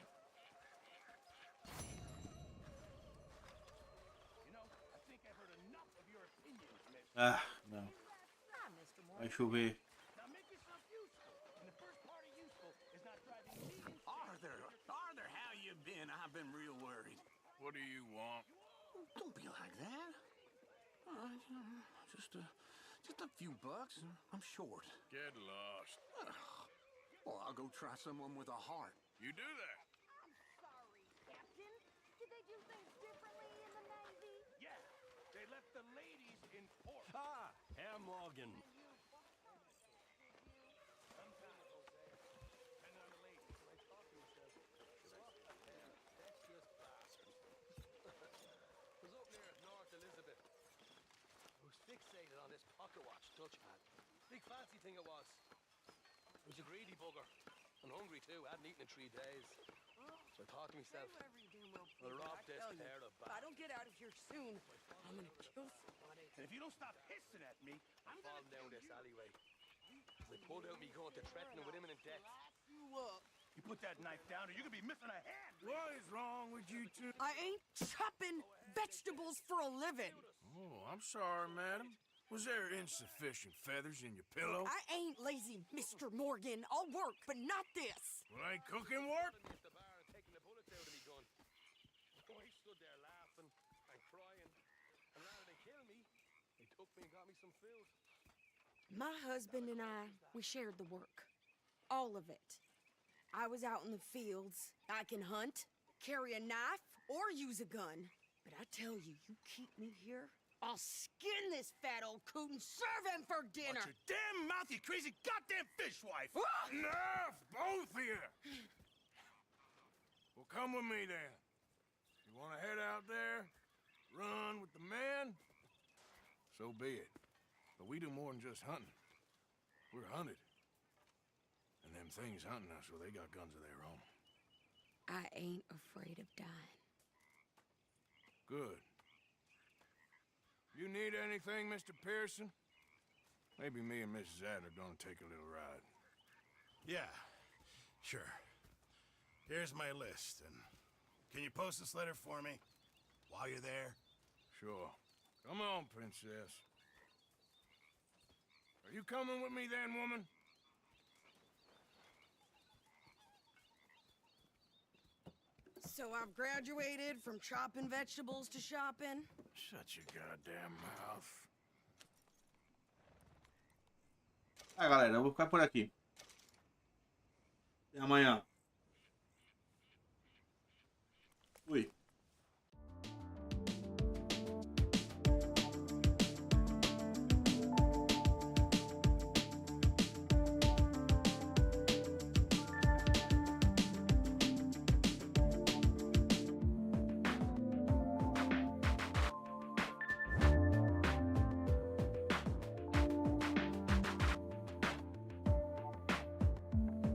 Ah, não. Vai chover. Arthur, how you been? I've been real worried. What do you want? Don't be like that. Just a few bucks. I'm short. Get lost. Well, I'll go try someone with a heart. You do that. I'm sorry, Captain. Did they do things differently in the Navy? Yeah, they left the ladies in port. Ah, Herr Morgan. Fixated on this pocket watch Dutch had. Big fancy thing it was. It was a greedy bugger. And hungry too. Hadn't eaten in 3 days. So I thought to myself, I'll rob this pair of If I don't get out of here soon, I'm gonna kill somebody. And if you don't stop hissing at me, I'm falling down this alleyway. I pulled out me gun to threaten him with imminent death. You up. You You put that knife down or you could be missing a hand. What is wrong with you two? I ain't chopping vegetables for a living. Oh, I'm sorry, madam. Was there insufficient feathers in your pillow? I ain't lazy, Mr. Morgan. I'll work, but not this. Well, ain't cooking work? At the bar and taking the bullets out of me gun. Oh, he stood there laughing and crying. And rather than kill me, he took me and got me some food. My husband and I, we shared the work. All of it. I was out in the fields. I can hunt, carry a knife, or use a gun. But I tell you, you keep me here, I'll skin this fat old coot and serve him for dinner. Watch your damn mouth, you crazy goddamn fishwife! Ah! Enough, both of you! Well, come with me then. You want to head out there, run with the men? So be it. But we do more than just hunting. We're hunted. And them things hunting us, well, they got guns of their own. I ain't afraid of dying. Good. You need anything, Mr. Pearson? Maybe me and Mrs. Adler gonna take a little ride. Yeah, sure. Here's my list, and can you post this letter for me while you're there? Sure. Come on, princess. Are you coming with me then, woman? So I've graduated from chopping vegetables to shopping. Shut your goddamn mouth. Galera, eu vou ficar por aqui. Até amanhã.